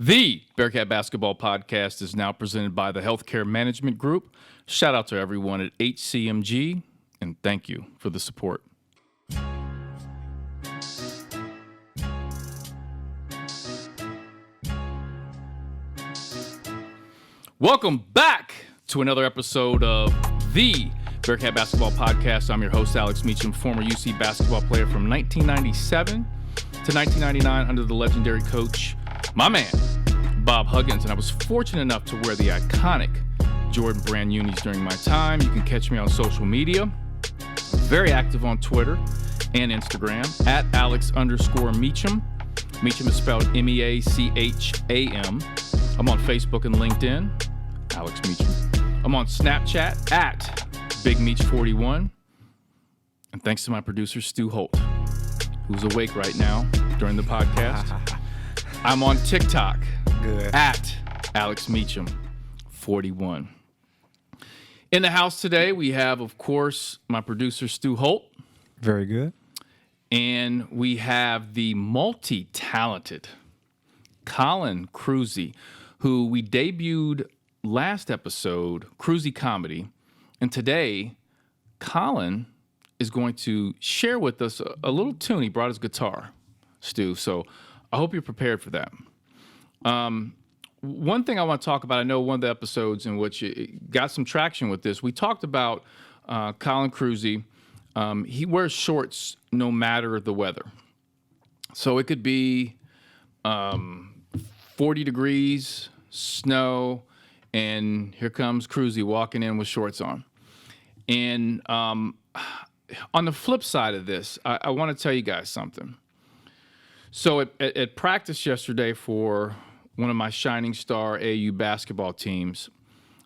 The Bearcat Basketball podcast is now presented by the Healthcare Management Group. Shout out to everyone at HCMG, and thank you for the support. Welcome back to another episode of the Bearcat Basketball podcast. I'm your host, Alex Meacham, former UC basketball player from 1997 to 1999 under the legendary coach, my man, Bob Huggins, and I was fortunate enough to wear the iconic Jordan brand unis during my time. You can catch me on social media, very active on Twitter and Instagram, at Alex_Meacham. Meacham is spelled M-E-A-C-H-A-M. I'm on Facebook and LinkedIn, Alex Meacham. I'm on Snapchat, at BigMeach41. And thanks to my producer, Stu Holt, who's awake right now during the podcast. I'm on TikTok. Good. At Alex Meacham 41. In the house today, we have, of course, my producer, Stu Holt. Very good. And we have the multi-talented Collin Kruse, who we debuted last episode, Kruse Comedy. And today, Collin is going to share with us a little tune. He brought his guitar, Stu. So I hope you're prepared for that. One thing I want to talk about, I know one of the episodes in which it got some traction with this, we talked about Collin Kruse. He wears shorts no matter the weather. So it could be 40 degrees, snow, and here comes Kruse walking in with shorts on. And on the flip side of this, I want to tell you guys something. So at practice yesterday for one of my Shining Star AU basketball teams,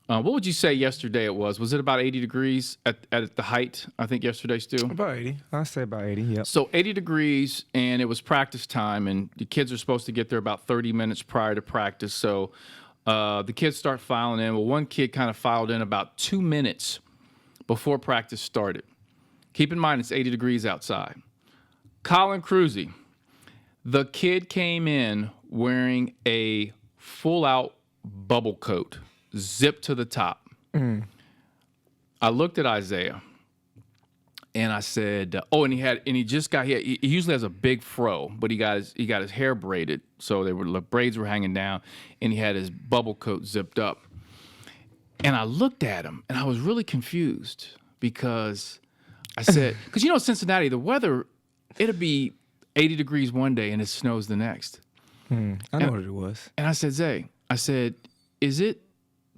what would you say yesterday it was? Was it about 80 degrees at the height, I think, yesterday, Stu? About 80. I'd say about 80, yep. So 80 degrees, and it was practice time, and the kids are supposed to get there about 30 minutes prior to practice. So the kids start filing in. Well, one kid kind of filed in about 2 minutes before practice started. Keep in mind, it's 80 degrees outside. Collin Kruse, the kid came in wearing a full-out bubble coat, zipped to the top. I looked at Isaiah, and I said, he usually has a big fro, but he got his hair braided, so the braids were hanging down, and he had his bubble coat zipped up. And I looked at him, and I was really confused because I said, because Cincinnati, the weather, it'll be 80 degrees one day and it snows the next. I know what it was. And I said, Zay, did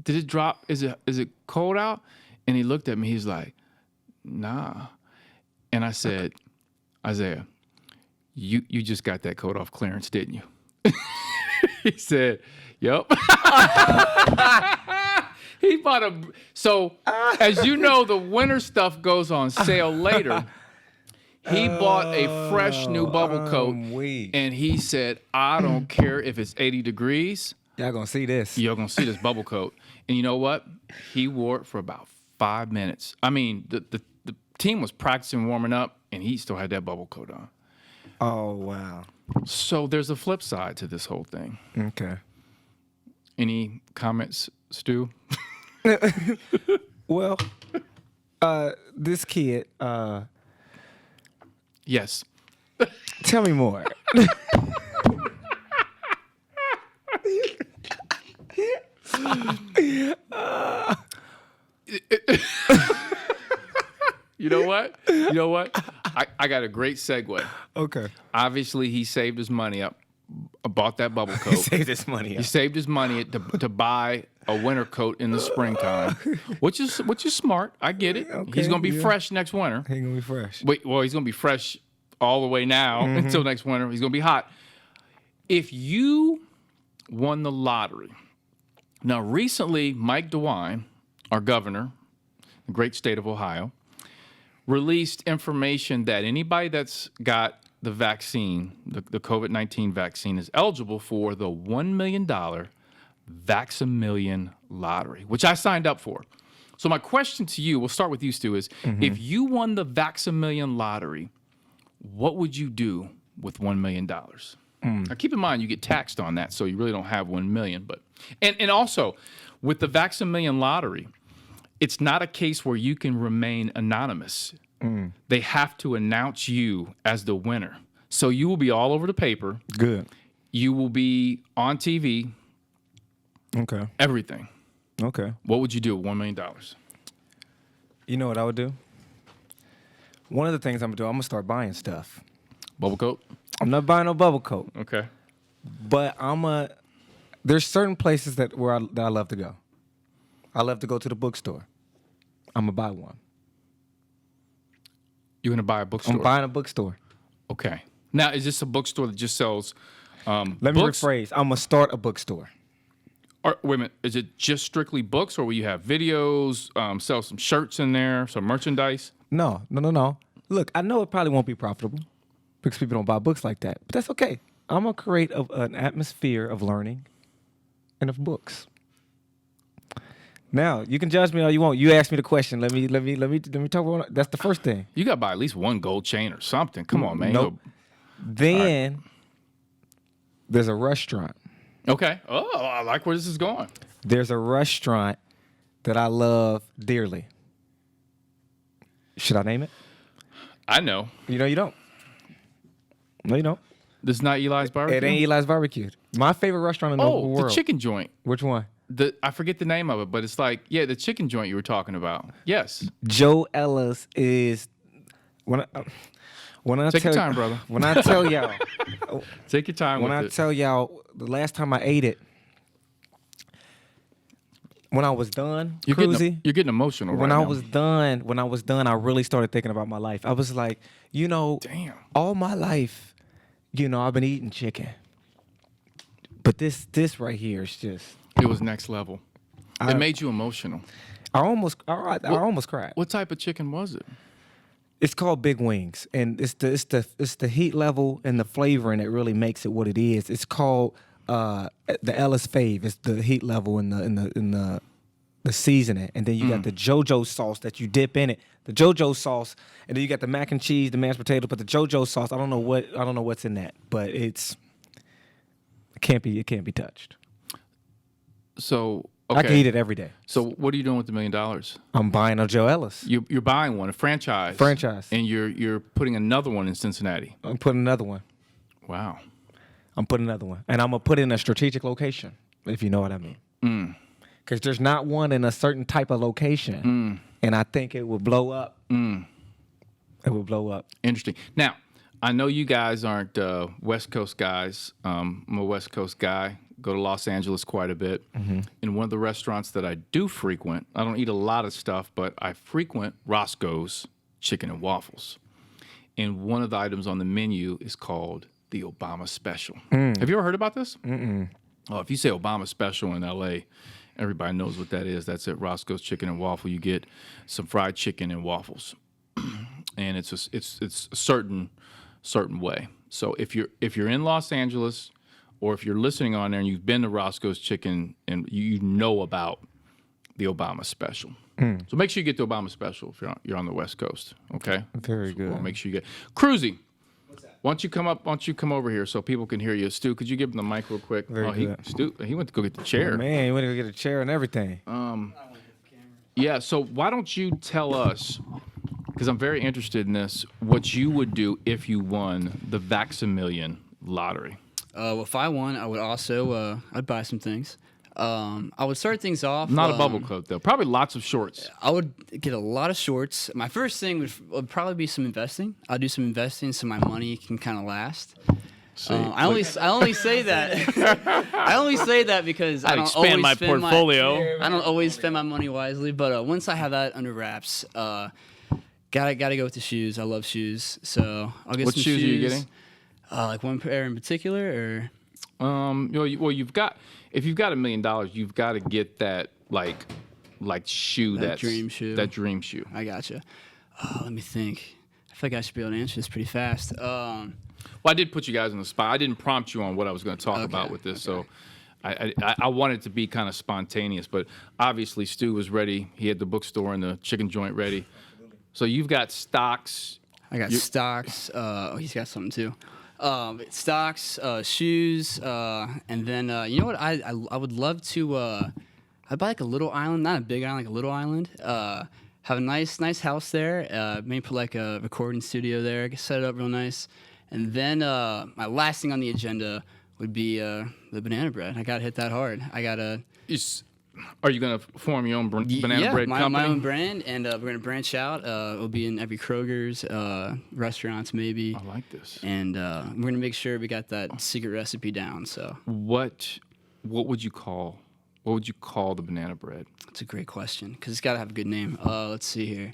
it drop? Is it cold out? And he looked at me, he's like, nah. And I said, Isaiah, you just got that coat off clearance, didn't you? He said, yep. He bought so as you know, the winter stuff goes on sale later. He bought a fresh new bubble coat, and he said, I don't care if it's 80 degrees. Y'all gonna see this. You're gonna see this bubble coat. And you know what? He wore it for about 5 minutes. I mean, the team was practicing, warming up, and he still had that bubble coat on. Oh, wow. So there's a flip side to this whole thing. Okay. Any comments, Stu? Well, this kid, Yes. tell me more. You know what? I got a great segue. Okay. Obviously, he saved his money up, bought that bubble coat. Save this money He up. saved his money to buy a winter coat in the springtime, which is smart. I get it. Okay, He's gonna be yeah. fresh next winter. He gonna be fresh. He's gonna be fresh all the way now until next winter. He's gonna be hot. If you won the lottery, now recently Mike DeWine, our governor, the great state of Ohio, released information that anybody that's got the vaccine, the COVID-19 vaccine, is eligible for the $1 million Vax-A-Million lottery, which I signed up for. So my question to you, we'll start with you, Stu, is if you won the Vax-A-Million lottery, what would you do with $1 million? Now, keep in mind, you get taxed on that, so you really don't have 1 million. But and also, with the Vax-A-Million lottery, it's not a case where you can remain anonymous. They have to announce you as the winner. So you will be all over the paper. Good. You will be on TV. Okay. Everything. Okay. What would you do with $1 million? You know what I would do? One of the things I'm gonna do, I'm gonna start buying stuff. Bubble coat? I'm not buying no bubble coat, Okay. but there's certain places that I love to go. I love to go to the bookstore. I'm gonna buy one. You're going to buy a bookstore? I'm buying a bookstore. Okay. Now, is this a bookstore that just sells Let me books? rephrase. I'm gonna start a bookstore. Or, wait a minute. Is it just strictly books, or will you have videos, sell some shirts in there, some merchandise? No. Look, I know it probably won't be profitable because people don't buy books like that, but that's okay. I'm gonna create an atmosphere of learning and of books. Now you can judge me all you want. You asked me the question. Let me talk about. That's the first thing. You got to buy at least one gold chain or something. Come on, man. Nope. Then there's a restaurant. Okay. Oh, I like where this is going. There's a restaurant that I love dearly. Should I name it? I know. You know you don't. No, you don't. This is not Eli's Barbecue? It ain't Eli's Barbecue. My favorite restaurant in the whole world. The chicken joint. Which one? I forget the name of it, but it's like, yeah, the chicken joint you were talking about. Yes. Joe Ellis is when I Take tell your time, brother. When I tell y'all, Take your time when with I it. tell y'all the last time I ate it, when I was done, You're getting emotional when right I now. was done, I really started thinking about my life. I was like, Damn. all my life, I've been eating chicken, but this right here is just. It was next level. It made you emotional. I almost cried. What type of chicken was it? It's called Big Wings, and it's the heat level and the flavoring that really makes it what it is. It's called the Ellis Fave. It's the heat level and the seasoning, and then you got the JoJo sauce that you dip in it. The JoJo sauce, and then you got the mac and cheese, the mashed potato. But the JoJo sauce, I don't know what's in that, but it can't be touched. So okay. I can eat it every day. So what are you doing with the $1 million? I'm buying a Joe Ellis. You're buying one, a franchise. And you're putting another one in Cincinnati. I'm putting another one. Wow. I'm putting another one, and I'm gonna put it in a strategic location, if you know what I mean. Because there's not one in a certain type of location, and I think it will blow up. It will blow up. Interesting. Now, I know you guys aren't West Coast guys. I'm a West Coast guy. Go to Los Angeles quite a bit. In one of the restaurants that I do frequent, I don't eat a lot of stuff, but I frequent Roscoe's Chicken and Waffles. And one of the items on the menu is called the Obama Special. Have you ever heard about this? Oh, if you say Obama Special in L.A., everybody knows what that is. That's at Roscoe's Chicken and Waffle. You get some fried chicken and waffles, and it's a certain way. So if you're in Los Angeles, or if you're listening on there and you've been to Roscoe's Chicken and you know about the Obama Special. So make sure you get the Obama Special if you're on the West Coast, okay? Very good. We'll make sure you get. Kruse, why don't you come over here so people can hear you? Stu, could you give him the mic real quick? Very good. Stu, he went to go get the chair. Oh, man, he went to go get a chair and everything. Yeah, so why don't you tell us, because I'm very interested in this, what you would do if you won the Vax-A-Million lottery? Well, if I won, I would also I'd buy some things. I would start things off. Not a bubble coat, though. Probably lots of shorts. I would get a lot of shorts. My first thing would probably be some investing. I'll do some investing so my money can kind of last. I only say that I only say that because I don't expand always my spend portfolio. I don't always spend my money wisely, but once I have that under wraps, gotta go with the shoes. I love shoes, so I'll get What some shoes are you getting? Like one pair in particular, or You've got, if you've got $1 million, you've got to get that like shoe, That dream shoe. That dream shoe. I gotcha. Let me think. I feel like I should be able to answer this pretty fast. Well, I did put you guys on the spot. I didn't prompt you on what I was going to talk about with this, so I wanted to be kind of spontaneous. But obviously, Stu was ready. He had the bookstore and the chicken joint ready. So you've got stocks. I got stocks. He's got something too. Stocks, shoes, and then you know what? I would love to. I'd buy like a little island, not a big island, like a little island. Have a nice house there. Maybe put like a recording studio there. Set it up real nice. And then my last thing on the agenda would be the banana bread. I gotta hit that hard. I gotta. Are you going to form your own banana bread company? My own brand, and we're going to branch out. It'll be in every Kroger's, restaurants maybe. I like this. And we're going to make sure we got that secret recipe down. So what would you call the banana bread? That's a great question because it's got to have a good name. Let's see here.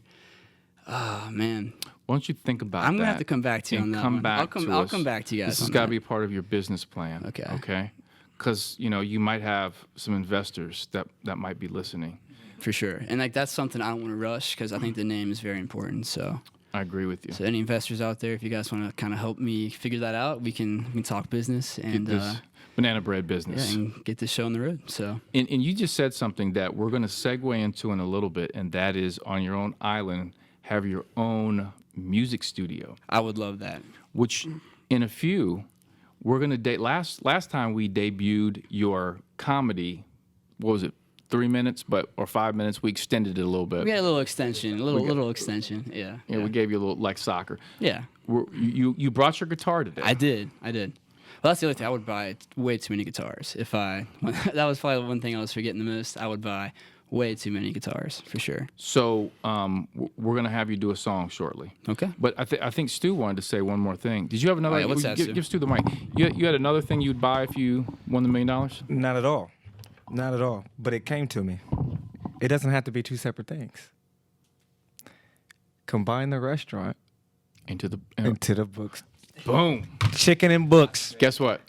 Oh man. Why don't you think about that? I'm going to have to come back to you on that one. I'll come back to you guys. This has got to be part of your business plan. Okay. Okay. Because you might have some investors that might be listening. For sure, and like that's something I don't want to rush because I think the name is very important. So I agree with you. So any investors out there, if you guys want to kind of help me figure that out, we can talk business and get this banana bread business, and get this show on the road. So and you just said something that we're going to segue into in a little bit, and that is on your own island, have your own music studio. I would love that. Which in a few. We're gonna date. Last time we debuted your comedy, what was it? 3 minutes, or 5 minutes. We extended it a little bit. We had a little extension, little extension. Yeah. We gave you a little like soccer. Yeah. You brought your guitar today. I did. Well, that's the other thing. I would buy way too many guitars. That was probably one thing I was forgetting the most. I would buy way too many guitars for sure. So we're gonna have you do a song shortly. Okay. But I think Stu wanted to say one more thing. Did you have another? Oh, yeah, what's that, Stu? Give Stu the mic. You had another thing you'd buy if you won the $1 million? Not at all. Not at all. But it came to me. It doesn't have to be two separate things. Combine the restaurant into the books. Boom. Chicken and books. Guess what?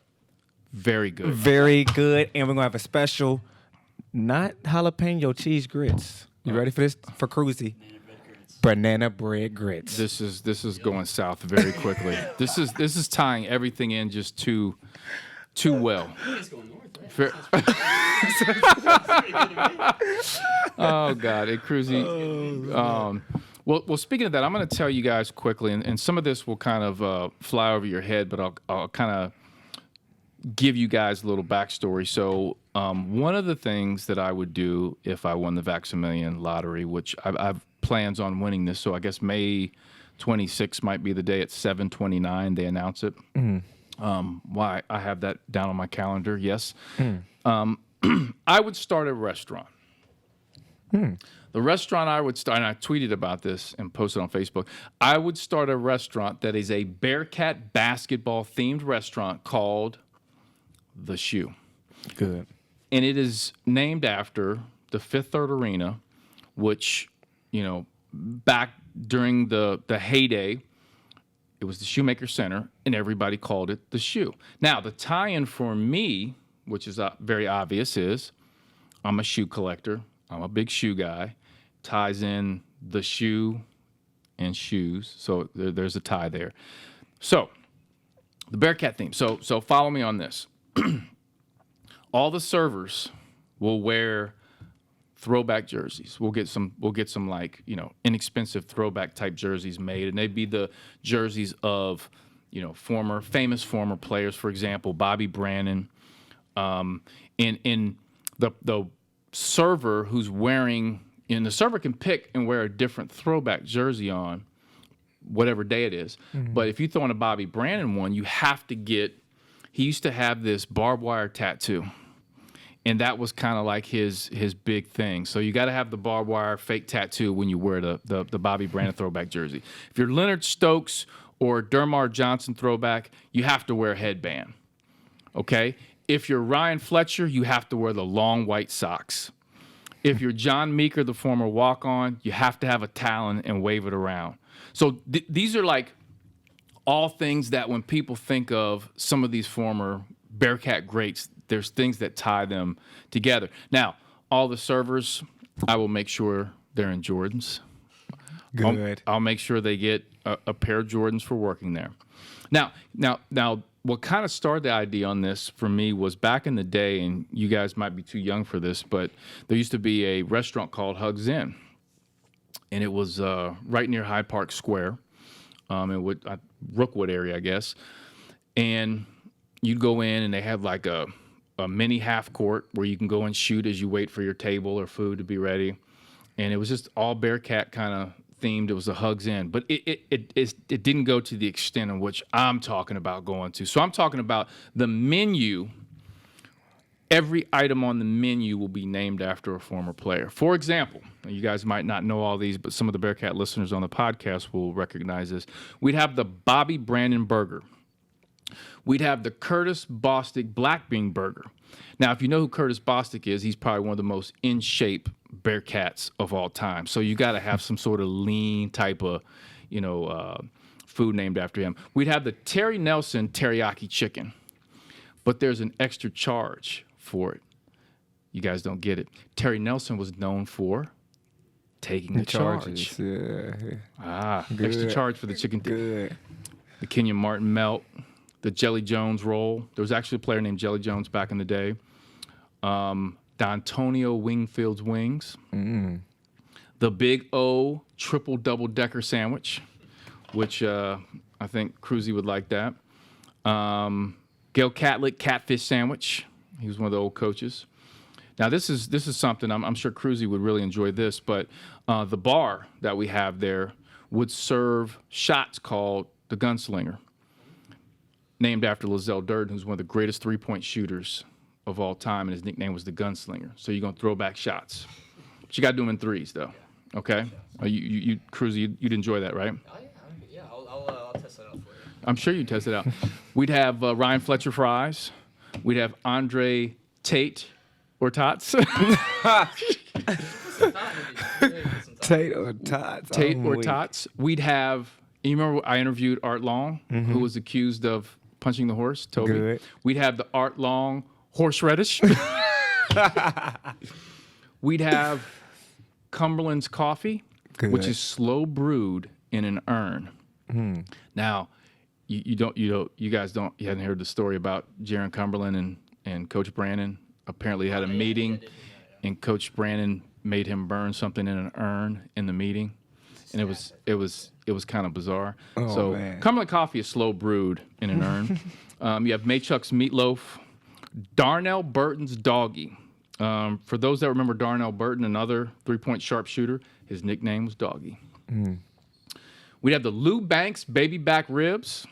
Very good. Very good. And we're gonna have a special. Not jalapeno cheese grits. You ready for this? For Kruse. Banana bread grits. This is going south very quickly. This is tying everything in just too well. It's going north, right? Oh God, Kruse. Well, speaking of that, I'm going to tell you guys quickly, and some of this will kind of fly over your head, but I'll kind of give you guys a little backstory. So one of the things that I would do if I won the Vax-A-Million lottery, which I've plans on winning this, so I guess May 26th might be the day at 7:29 they announce it. Why I have that down on my calendar, yes. I would start a restaurant. The restaurant I would start, and I tweeted about this and posted on Facebook, I would start a restaurant that is a Bearcat Basketball themed restaurant called The Shoe. Good. And it is named after the Fifth Third Arena, which, back during the heyday, it was the Shoemaker Center, and everybody called it The Shoe. Now, the tie-in for me, which is very obvious, is I'm a shoe collector. I'm a big shoe guy. Ties in the shoe and shoes. So there's a tie there. So the Bearcat theme. So follow me on this. All the servers will wear throwback jerseys. We'll get some like, inexpensive throwback type jerseys made, and they'd be the jerseys of, famous former players, for example, Bobby Brannon. In the server who's wearing, the server can pick and wear a different throwback jersey on whatever day it is. Mm-hmm. But if you throw in a Bobby Brannon one, you have to get, he used to have this barbed wire tattoo. And that was kind of like his big thing. So you got to have the barbed wire fake tattoo when you wear the Bobby Brannon throwback jersey. If you're Leonard Stokes or Dermar Johnson throwback, you have to wear a headband. Okay? If you're Ryan Fletcher, you have to wear the long white socks. If you're John Meeker, the former walk-on, you have to have a talon and wave it around. So these are like all things that when people think of some of these former Bearcat greats, there's things that tie them together. Now, all the servers, I will make sure they're in Jordans. Good. I'll make sure they get a pair of Jordans for working there. Now, what kind of started the idea on this for me was back in the day, and you guys might be too young for this, but there used to be a restaurant called Hugs Inn, and it was right near Hyde Park Square, in Rookwood area, I guess. and you'd go in and they had like a mini half court where you can go and shoot as you wait for your table or food to be ready. And it was just all Bearcat kind of themed. It was a Hugs In, but it didn't go to the extent in which I'm talking about going to. So I'm talking about the menu. Every item on the menu will be named after a former player. For example, you guys might not know all these, but some of the Bearcat listeners on the podcast will recognize this. We'd have the Bobby Brandon burger. We'd have the Curtis Bostic black bean burger. Now, if you know who Curtis Bostic is, he's probably one of the most in shape Bearcats of all time. So you got to have some sort of lean type of, food named after him. We'd have the Terry Nelson teriyaki chicken, but there's an extra charge for it. You guys don't get it. Terry Nelson was known for taking the charge. Yeah. Extra charge for the chicken. Good. The Kenyon Martin melt. The Jelly Jones roll. There was actually a player named Jelly Jones back in the day. D'Antonio Wingfield's wings. The Big O triple double-decker sandwich, which I think Kruse would like that. Gail Catlick catfish sandwich. He was one of the old coaches. Now, this is something, I'm sure Kruse would really enjoy this, but the bar that we have there would serve shots called the Gunslinger, named after Lizelle Durden, who's one of the greatest three-point shooters of all time, and his nickname was the Gunslinger. So you're going to throw back shots. But you got to do them in threes, though, okay? You Kruse, you'd enjoy that, right? Oh, yeah. I'll test that out for you. I'm sure you'd test it out. We'd have Ryan Fletcher fries. We'd have Andre Tate or Tots. Tate or Tots. Tate or Tots. We'd have, you remember I interviewed Art Long, who was accused of punching the horse, Toby? Good. We'd have the Art Long horseradish. We'd have Cumberland's coffee, which is slow brewed in an urn. Now, you hadn't heard the story about Jaron Cumberland and Coach Brandon. Apparently had a meeting, and Coach Brandon made him burn something in an urn in the meeting, and it was kind of bizarre. So man. Cumberland coffee is slow brewed in an urn. You have Maychuck's meatloaf, Darnell Burton's doggy. For those that remember Darnell Burton, another three-point sharpshooter, his nickname was Doggy. We'd have the Lou Banks baby back ribs,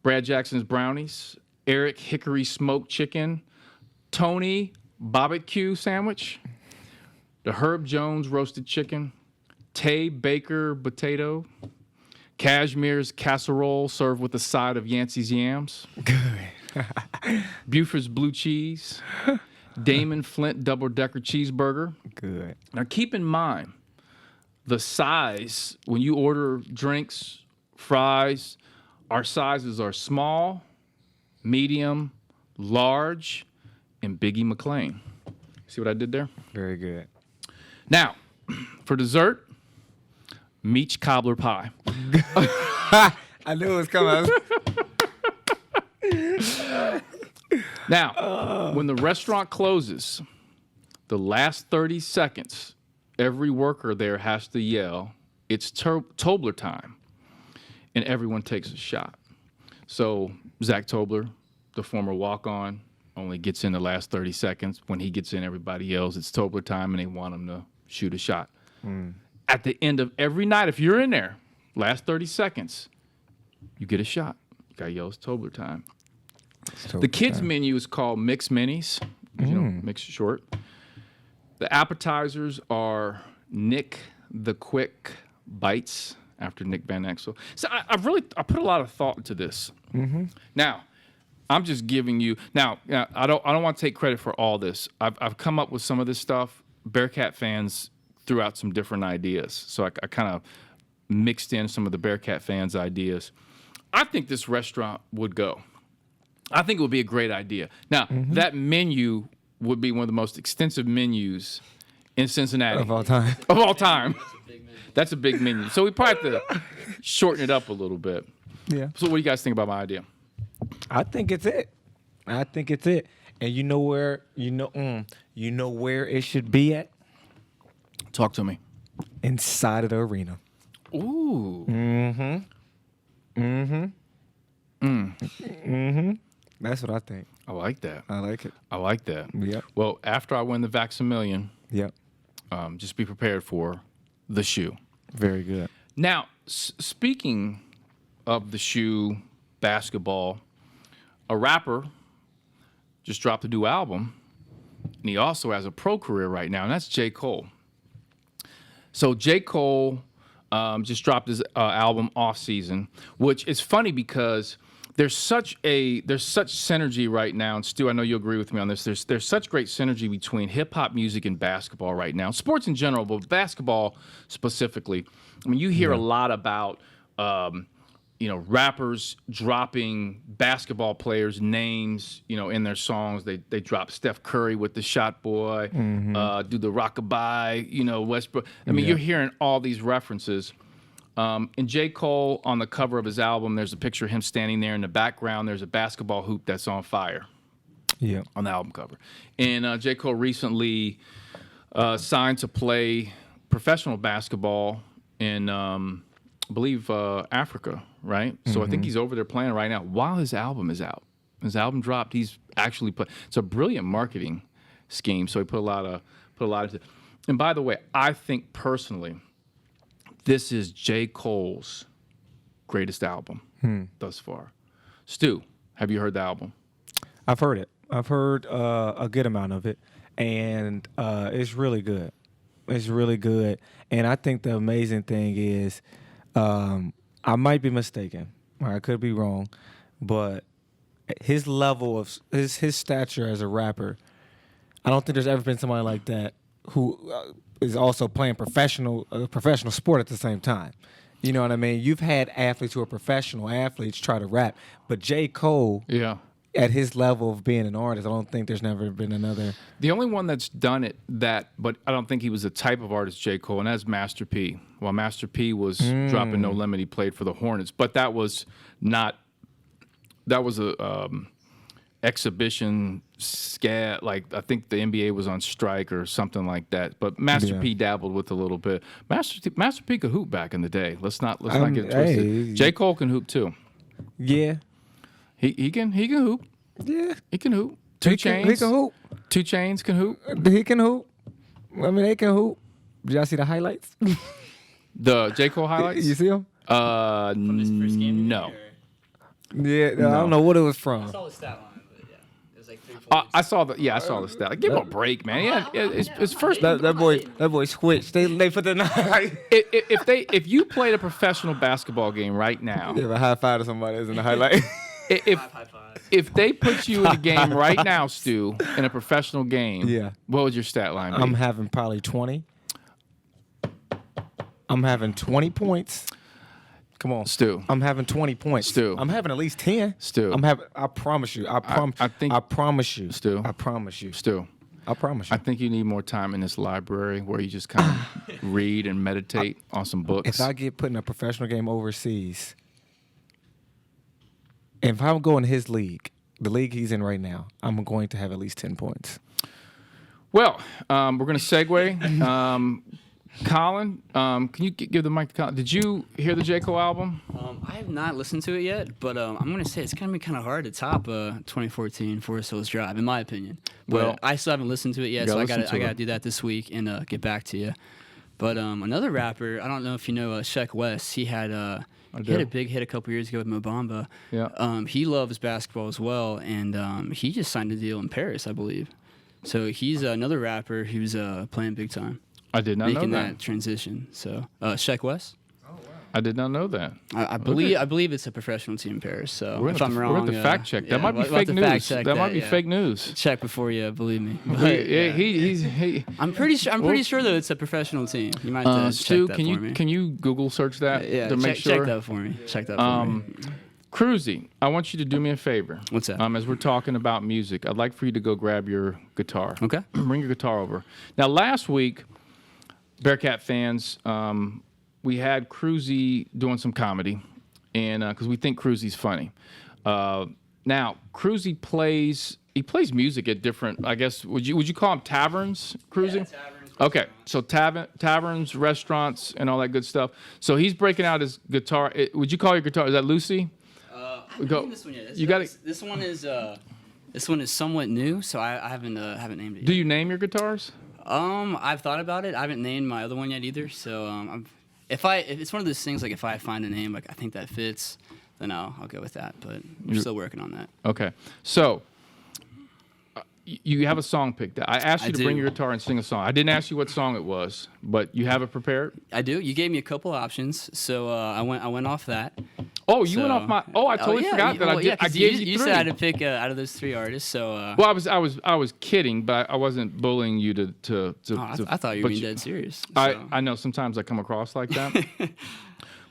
Brad Jackson's brownies, Eric Hickory smoked chicken, Tony barbecue sandwich, the Herb Jones roasted chicken, Tay Baker potato, Cashmere's casserole served with a side of Yancey's yams, Buford's blue cheese, Damon Flint double-decker cheeseburger. Good. Now, keep in mind the size when you order drinks, fries. Our sizes are small, medium, large, and Biggie McLean. See what I did there? Very good. Now, for dessert, Meach cobbler pie. I knew it was coming. Now, when the restaurant closes, the last 30 seconds, every worker there has to yell, "It's Tobler time," and everyone takes a shot. So Zach Tobler, the former walk-on, only gets in the last 30 seconds. When he gets in, everybody yells, "It's Tobler time," and they want him to shoot a shot. At the end of every night, if you're in there, last 30 seconds, you get a shot. You got to yell, "It's Tobler time." The kids' menu is called Mixed Minis, mixed short. The appetizers are Nick the Quick Bites, after Nick Van Exel. So I put a lot of thought into this. Now, I'm just giving you. Now I don't want to take credit for all this. I've come up with some of this stuff. Bearcat fans threw out some different ideas, so I kind of mixed in some of the Bearcat fans' ideas. I think this restaurant would go. I think it would be a great idea. Now, that menu would be one of the most extensive menus in Cincinnati. Of all time. Of all time. That's a big menu. So we probably have to shorten it up a little bit. Yeah. So what do you guys think about my idea? I think it's it. And you know where where it should be at? Talk to me. Inside of the arena. Ooh. That's what I think. I like that. I like it. I like that. Yep. Well, after I win the Vaxamillion, Yep. just be prepared for the shoe. Very good. Now, speaking of the shoe basketball, a rapper just dropped a new album, and he also has a pro career right now, and that's J. Cole. So J. Cole just dropped his album Off Season, which is funny because there's such synergy right now, and Stu, I know you agree with me on this. There's such great synergy between hip hop music and basketball right now, sports in general, but basketball specifically. I mean, you hear a lot about rappers dropping basketball players' names, in their songs. They drop Steph Curry with the Shot Boy, do the Rockabye, Westbrook. I mean, you're hearing all these references. And J. Cole, on the cover of his album, there's a picture of him standing there. In the background, there's a basketball hoop that's on fire. Yeah. On the album cover. And J. Cole recently signed to play professional basketball in, I believe, Africa, right? So I think he's over there playing right now while his album is out. His album dropped. He's actually it's a brilliant marketing scheme. So he put a lot into it. And by the way, I think personally, this is J. Cole's greatest album thus far. Stu, have you heard the album? I've heard it. I've heard a good amount of it, and it's really good. It's really good. And I think the amazing thing is, I might be mistaken, or I could be wrong, but his level of his stature as a rapper, I don't think there's ever been somebody like that who is also playing professional sport at the same time. You know what I mean? You've had athletes who are professional athletes try to rap, but J. Cole, at his level of being an artist, I don't think there's never been another. The only one that's done it but I don't think he was the type of artist J. Cole, and that's Master P. While Master P was dropping No Limit, he played for the Hornets, but that was a exhibition scat, like I think the NBA was on strike or something like that. But Master P dabbled with a little bit. Master P could hoop back in the day. Let's not get it twisted. J. Cole can hoop too. Yeah. He can hoop. Yeah. He can hoop. 2 Chainz. He can hoop. 2 Chainz can hoop. He can hoop. I mean, they can hoop. Did y'all see the highlights? The J. Cole highlights? You see them? From his first game? No. Yeah, no. I don't know what it was from. I saw the stat line, but yeah. It was like 3 points. I saw the stat. Like, give him a break, man. Yeah, it's first. That boy switched. They put the If you played a professional basketball game right now, a high five to somebody that's in the highlight. If they put you in a game right now, Stu, in a professional game, what would your stat line be? I'm having probably 20. I'm having 20 points. Come on, Stu. I'm having 20 points. Stu. I'm having at least 10. Stu. I promise you. I promise you. Stu. I promise you. Stu. I promise you. I think you need more time in this library where you just kind of read and meditate on some books. If I get put in a professional game overseas, if I'm going to his league, the league he's in right now, I'm going to have at least 10 points. Well, we're going to segue. Collin, can you give the mic to Collin? Did you hear the J. Cole album? I have not listened to it yet, but I'm going to say it's going to be kind of hard to top 2014 Forest Hills Drive, in my opinion. But Well, I still haven't listened to it yet, so I got to do that this week and get back to you. But another rapper, I don't know if you know Sheck West. He had a big hit a couple years ago with Mo Bamba. Yeah. He loves basketball as well, and he just signed a deal in Paris, I believe. So he's another rapper who's playing big time. I did not know making that. Transition. So Sheck West. I did not know that. I believe it's a professional team in Paris. So if I'm wrong, we're at the fact check. That might be fake news. That might be fake news. Check before you believe me. He. I'm pretty sure though it's a professional team. You might have to Stu, check that for me. Can you Google search that to make sure? Check that for me. Check that for me. Kruse, I want you to do me a favor. What's that? As we're talking about music, I'd like for you to go grab your guitar. Okay. Bring your guitar over. Now, last week, Bearcat fans, we had Kruse doing some comedy, and because we think Kruse's funny. Now, Kruse plays music at different, I guess, would you call them taverns, Kruse? Yeah, taverns. Okay, so taverns, restaurants, and all that good stuff. So he's breaking out his guitar. Would you call your guitar, is that Lucy? I Go. named this one yet. You got it. This one is somewhat new, so I haven't named it yet. Do you name your guitars? I've thought about it. I haven't named my other one yet either. So if it's one of those things, like if I find a name like I think that fits, then I'll go with that. But we're still working on that. Okay. So you have a song picked. I asked you to bring your guitar and sing a song. I didn't ask you what song it was, but you have it prepared? I do. You gave me a couple options, so I went off that. Oh, you went off my. Oh, I totally forgot that I gave you 3. You said I had to pick out of those 3 artists. So. Well, I was kidding, but I wasn't bullying you to. I thought you were being dead serious. I know sometimes I come across like that.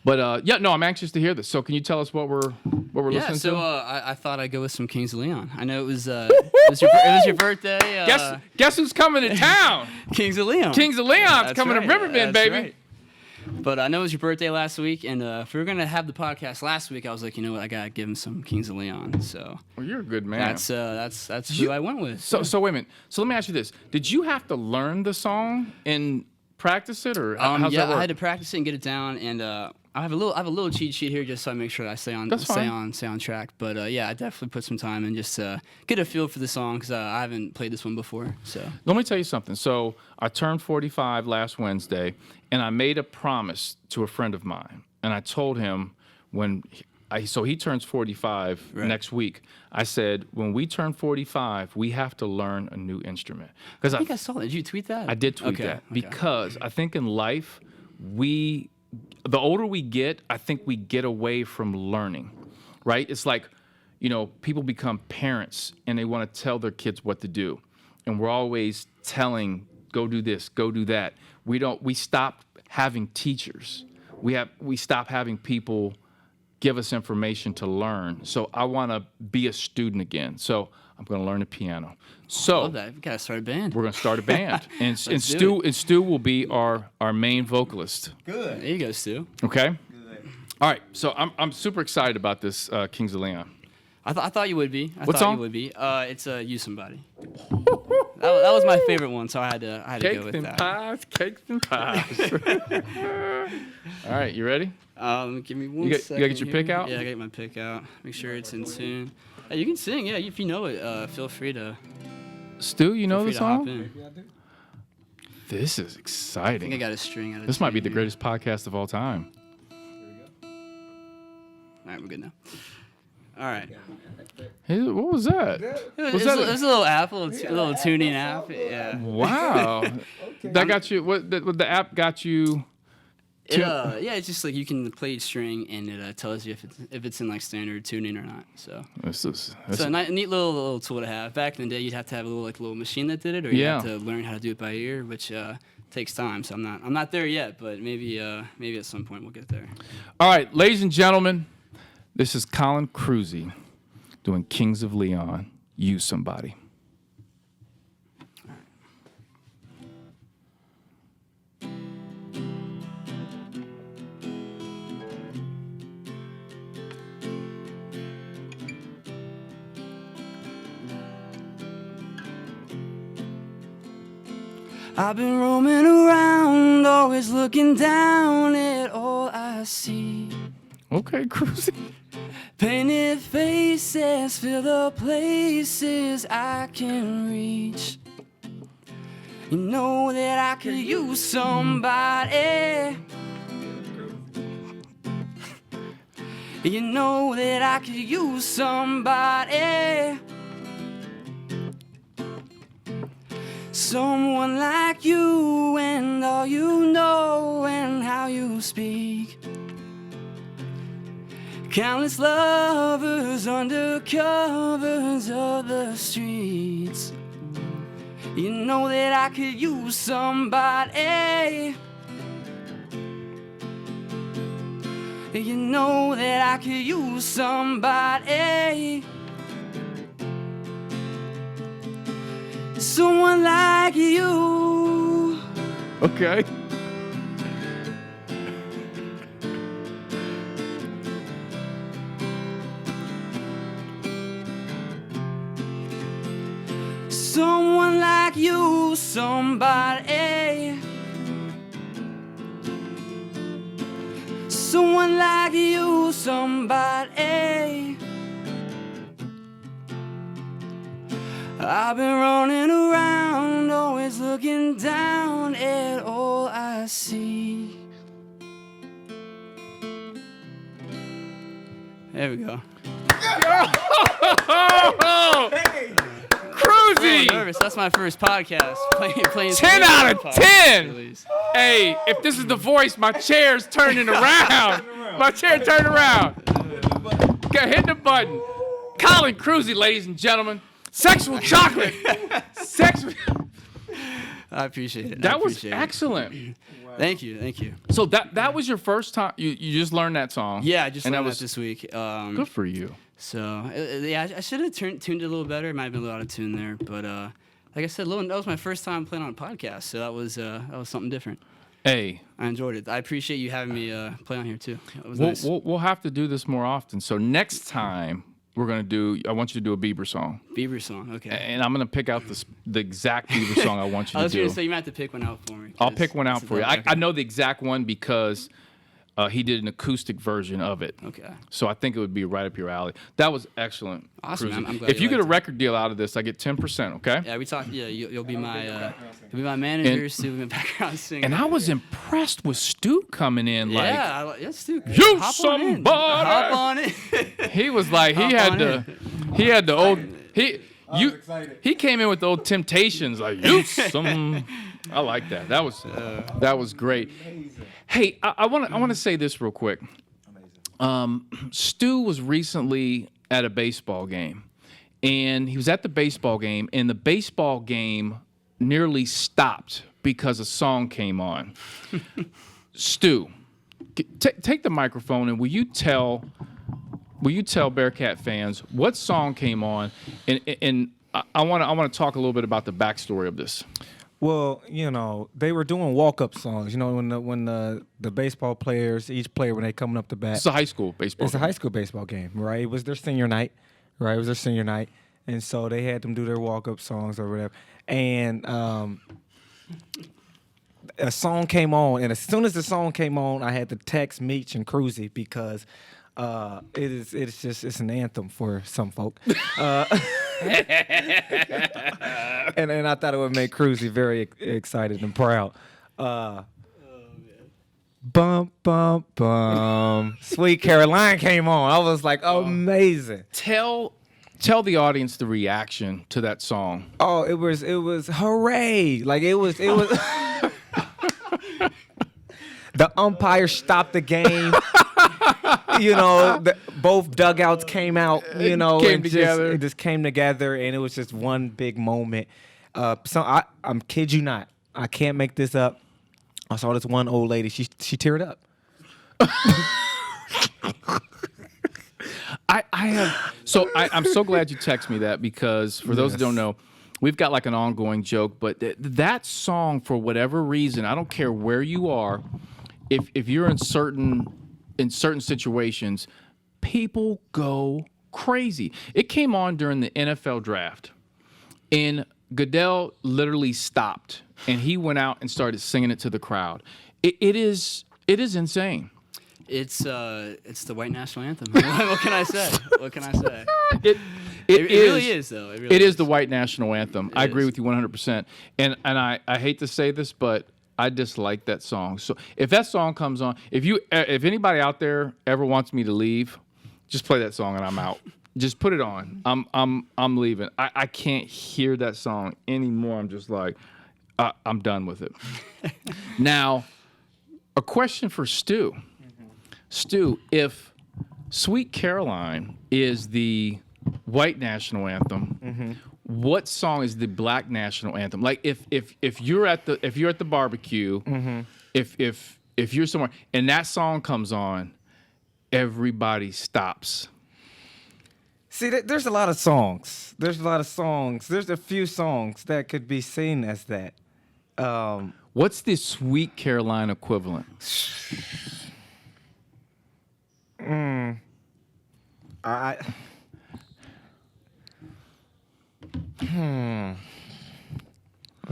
But yeah, no, I'm anxious to hear this. So can you tell us what we're listening to? So I thought I'd go with some Kings of Leon. I know it was your birthday. Guess who's coming to town? Kings of Leon. Kings of Leon's That's coming right. to Riverbend, That's baby. right. But I know it was your birthday last week, and if we were gonna have the podcast last week, I was like, you know what, I gotta give him some Kings of Leon. So Well, you're a good man. that's who I went with. So wait a minute. So let me ask you this: did you have to learn the song and practice it, or how's that work? I had to practice it and get it down, and I have a little cheat sheet here just so I make sure that I stay on track. But yeah, I definitely put some time in just get a feel for the song because I haven't played this one before. So let me tell you something. So I turned 45 last Wednesday, and I made a promise to a friend of mine, and I told him so he turns 45 next week. I said, when we turn 45, we have to learn a new instrument. Because I think I saw that. Did you tweet that? I did tweet that because I think in life the older we get, I think we get away from learning, right? It's like, people become parents and they want to tell their kids what to do. And we're always telling, go do this, go do that. We stop having teachers. We stop having people give us information to learn. So I want to be a student again. So I'm going to learn the piano. So I love that. We got to start a band. We're going to start a band. and Stu will be our main vocalist. Good. There you go, Stu. Okay? Good. All right. So I'm super excited about this Kings of Leon. I thought you would be. What song? You would be. It's You Somebody. that was my favorite one, so I had to go with that. Cakes and pies. All right, you ready? Give me one second. You gotta get your pick out? Yeah, I got my pick out. Make sure it's in tune. Hey, you can sing, yeah. If you know it, feel free to. Stu, you know the song? Hop in. This is I exciting. think I got a string out of This might be the greatest podcast of all time. All right, we're good now. All right. Hey, what was that? It was a little app, a little tuning app. Yeah. Wow. That got you. What the app got you? It's just like you can play string and it tells you if it's in like standard tuning or not. So it's a neat little tool to have. Back in the day, you'd have to have a little machine that did it, or you have to learn how to do it by ear, which takes time. So I'm not there yet, but maybe at some point we'll get there. All right, ladies and gentlemen, this is Collin Kruse doing Kings of Leon. You Somebody. I've been roaming around, always looking down at all I see. Okay, Kruse. Painted faces fill the places I can reach. You know that I could use somebody. You know that I could use somebody. Someone like you and all you know and how you speak. Countless lovers under covers of the streets. You know that I could use somebody. You know that I could use somebody. Someone like you. Okay. Someone like you, somebody. Someone like you, somebody. I've been running around, always looking down at all I see. There we go. Kruse! Nervous. That's my first podcast. Playing 10 out of 10. Release. Hey, if this is The Voice, my chair's turning around. My chair turned around. Okay, hit the button. Collin Kruse, ladies and gentlemen. Sexual chocolate. Sexual. I appreciate it. That was excellent. Thank you. So that was your first time. You just learned that song. Yeah, I just and learned that that was this week. good for you. So yeah, I should have tuned it a little better. It might have been a little out of tune there, but like I said, that was my first time playing on a podcast, so that was something different. Hey, I enjoyed it. I appreciate you having me play on here too. It was nice. We'll have to do this more often. So next time I want you to do a Bieber song. Bieber song, okay. And I'm gonna pick out the exact Bieber song I want you I was to do. gonna say you might have to pick one out for me. I'll pick one out for you. Okay. I know the exact one because he did an acoustic version of it. Okay. So I think it would be right up your alley. That was excellent. Awesome, Kruse. man. I'm glad if you you get a liked it. record deal out of this, I get 10%. Okay. Yeah, we talked. Yeah, you'll be my manager, Stu, my background singer. And I was impressed with Stu coming in. yeah, Stu. You Hop somebody. Hop on in. He was like he Hop had on the old he came in with the old Temptations like you some. I like that. That was great. Hey, I want to say this real quick. Stu was recently at a baseball game, and he was at the baseball game, and the baseball game nearly stopped because a song came on. Stu, take the microphone, and will you tell Bearcat fans what song came on? And I want to talk a little bit about the backstory of this. Well, they were doing walk-up songs. When the baseball players, each player when they coming up to bat. It's a high school baseball. It's a high school baseball game, right? It was their senior night, right? It was their senior night, and so they had them do their walk-up songs or whatever. And a song came on, and as soon as the song came on, I had to text Meacham and Kruse because it's an anthem for some folk. And I thought it would make Kruse very excited and proud. Bum, bum, bum. Sweet Caroline came on. I was like, amazing. Tell the audience the reaction to that song. Oh, it was hooray. Like it was the umpire stopped the game. Both dugouts came out, it just came together, and it was just one big moment. I'm kid you not. I can't make this up. I saw this one old lady. She teared up. I'm so glad you text me that because for those who don't know, we've got like an ongoing joke, but that song, for whatever reason, I don't care where you are, if you're in certain situations, people go crazy. It came on during the NFL draft, and Goodell literally stopped, and he went out and started singing it to the crowd. It is insane. It's the white national anthem. What can I say? It really is, though. It is the white national anthem. I agree with you 100%. And I hate to say this, but I dislike that song. So if that song comes on, if anybody out there ever wants me to leave, just play that song and I'm out. Just put it on. I'm leaving. I can't hear that song anymore. I'm just like, I'm done with it. Now, a question for Stu. Stu, if Sweet Caroline is the white national anthem, what song is the black national anthem? Like if you're at the barbecue, if you're somewhere and that song comes on, everybody stops. See, there's a lot of songs. There's a few songs that could be seen as that. What's the Sweet Caroline equivalent? Let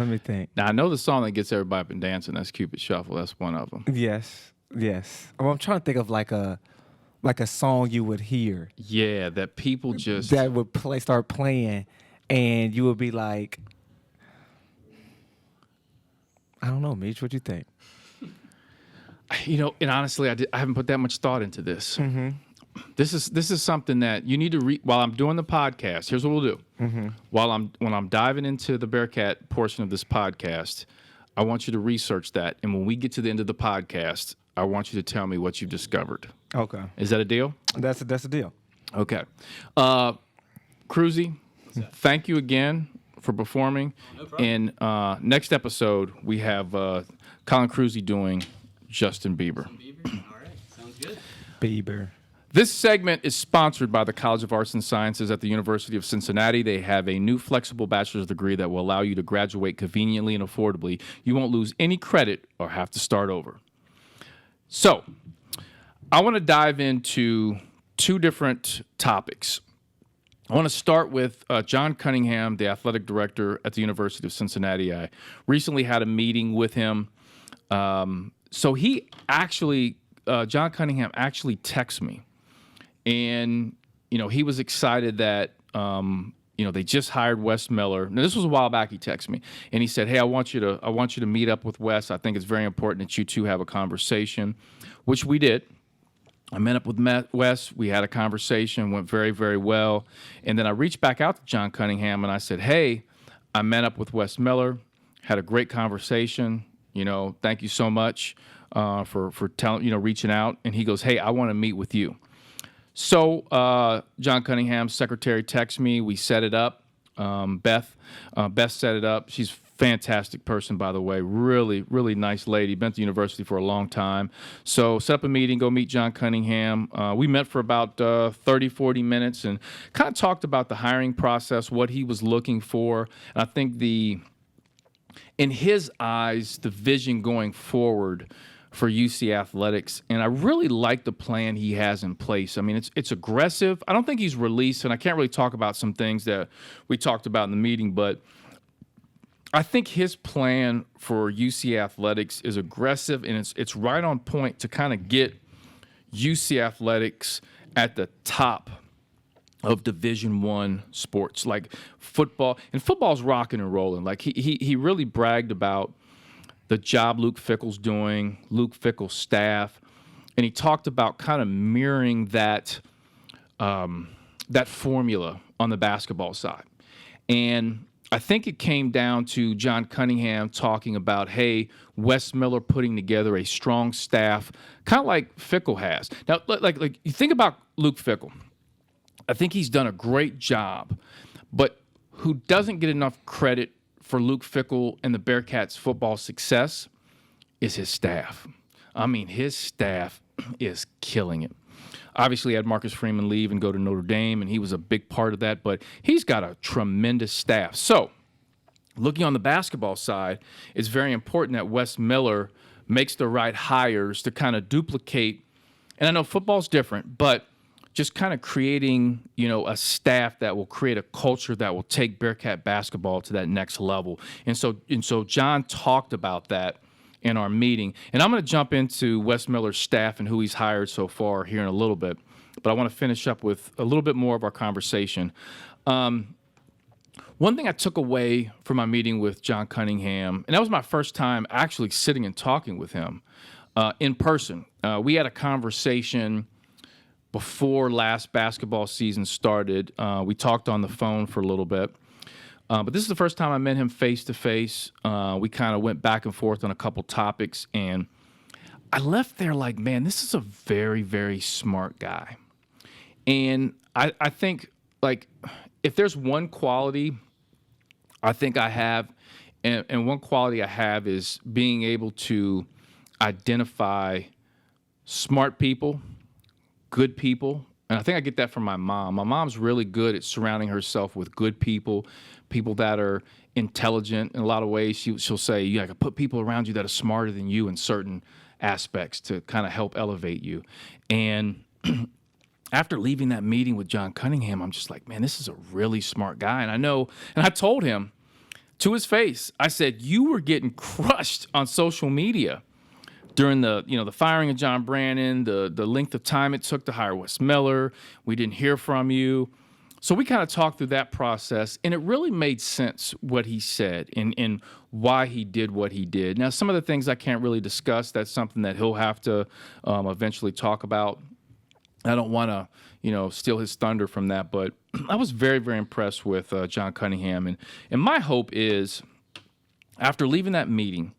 me think. Now I know the song that gets everybody up and dancing. That's Cupid Shuffle. That's one of them. Yes. Well, I'm trying to think of like a song you would hear. Yeah, that people just that would start playing, and you would be like, I don't know, Meach, what you think? And honestly, I haven't put that much thought into this. Mm-hmm. This is something that you need to read while I'm doing the podcast. Here's what we'll do. Mm-hmm. When I'm diving into the Bearcat portion of this podcast, I want you to research that. And when we get to the end of the podcast, I want you to tell me what you've discovered. Okay. Is that a deal? That's a deal. Okay. Kruse, thank you again for performing. No problem. And next episode, we have Collin Kruse doing Justin Bieber. All right, sounds good. Bieber. This segment is sponsored by the College of Arts and Sciences at the University of Cincinnati. They have a new flexible bachelor's degree that will allow you to graduate conveniently and affordably. You won't lose any credit or have to start over. So, I want to dive into two different topics. I want to start with John Cunningham, the athletic director at the University of Cincinnati. I recently had a meeting with him. So he actually, John Cunningham actually texted me. And, he was excited that, they just hired Wes Miller. Now, this was a while back. He texted me and he said, "Hey, I want you to meet up with Wes. I think it's very important that you two have a conversation," which we did. I met up with Wes. We had a conversation, went very, very well. And then I reached back out to John Cunningham and I said, "Hey, I met up with Wes Miller, had a great conversation. Thank you so much for telling, reaching out." And he goes, "Hey, I want to meet with you." So John Cunningham's secretary texted me. We set it up. Beth set it up. She's a fantastic person, by the way. Really, really nice lady. Been at the university for a long time. So set up a meeting, go meet John Cunningham. We met for about 30, 40 minutes and kind of talked about the hiring process, what he was looking for. And I think in his eyes, the vision going forward for UC Athletics, and I really like the plan he has in place. I mean, it's aggressive. I don't think he's released, and I can't really talk about some things that we talked about in the meeting, but I think his plan for UC Athletics is aggressive, and it's right on point to kind of get UC Athletics at the top of Division I sports, like football. And football's rocking and rolling. Like he really bragged about the job Luke Fickell's doing, Luke Fickell's staff, and he talked about kind of mirroring that formula on the basketball side. And I think it came down to John Cunningham talking about, hey, Wes Miller putting together a strong staff, kind of like Fickell has. Now, like you think about Luke Fickell. I think he's done a great job, but who doesn't get enough credit for Luke Fickell and the Bearcats' football success is his staff. I mean, his staff is killing it. Obviously, he had Marcus Freeman leave and go to Notre Dame, and he was a big part of that, but he's got a tremendous staff. So, looking on the basketball side, it's very important that Wes Miller makes the right hires to kind of duplicate, and I know football's different, but just kind of creating, a staff that will create a culture that will take Bearcat basketball to that next level. And so John talked about that in our meeting. And I'm going to jump into Wes Miller's staff and who he's hired so far here in a little bit. But I want to finish up with a little bit more of our conversation. One thing I took away from my meeting with John Cunningham, and that was my first time actually sitting and talking with him in person. We had a conversation before last basketball season started. We talked on the phone for a little bit. But this is the first time I met him face-to-face. We kind of went back and forth on a couple topics, and I left there like, man, this is a very, very smart guy. And I think, like, if there's one quality I think I have, and one quality I have is being able to identify smart people, good people, and I think I get that from my mom. My mom's really good at surrounding herself with good people, people that are intelligent in a lot of ways. She'll say, you got to put people around you that are smarter than you in certain aspects to kind of help elevate you. And after leaving that meeting with John Cunningham, I'm just like, man, this is a really smart guy. And I know, and I told him to his face, I said, you were getting crushed on social media during the firing of John Brannon, the length of time it took to hire Wes Miller. We didn't hear from you. So we kind of talked through that process, and it really made sense what he said and why he did what he did. Now, some of the things I can't really discuss. That's something that he'll have to eventually talk about. I don't want to, steal his thunder from that, but I was very, very impressed with John Cunningham. And my hope is, after leaving that meeting,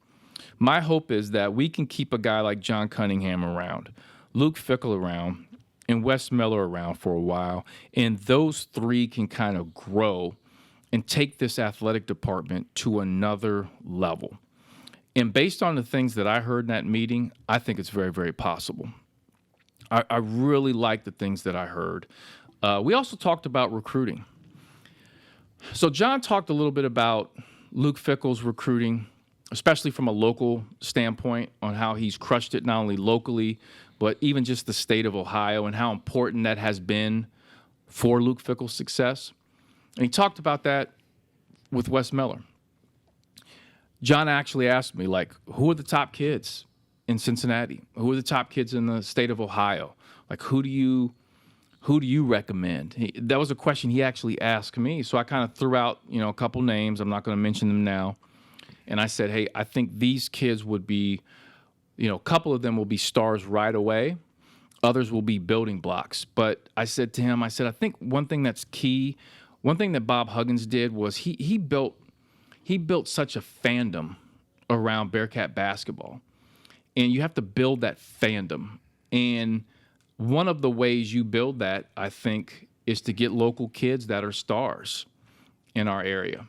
my hope is that we can keep a guy like John Cunningham around, Luke Fickell around, and Wes Miller around for a while, and those three can kind of grow and take this athletic department to another level. And based on the things that I heard in that meeting, I think it's very, very possible. I really like the things that I heard. We also talked about recruiting. So John talked a little bit about Luke Fickell's recruiting, especially from a local standpoint, on how he's crushed it not only locally, but even just the state of Ohio and how important that has been for Luke Fickell's success. And he talked about that with Wes Miller. John actually asked me, who are the top kids in Cincinnati? Who are the top kids in the state of Ohio? Who do you recommend? That was a question he actually asked me. So I kind of threw out, a couple names. I'm not going to mention them now. And I said, hey, I think these kids would be, a couple of them will be stars right away. Others will be building blocks. But I said to him, I think one thing that's key, one thing that Bob Huggins did was he built such a fandom around Bearcat basketball. And you have to build that fandom. And one of the ways you build that, I think, is to get local kids that are stars in our area.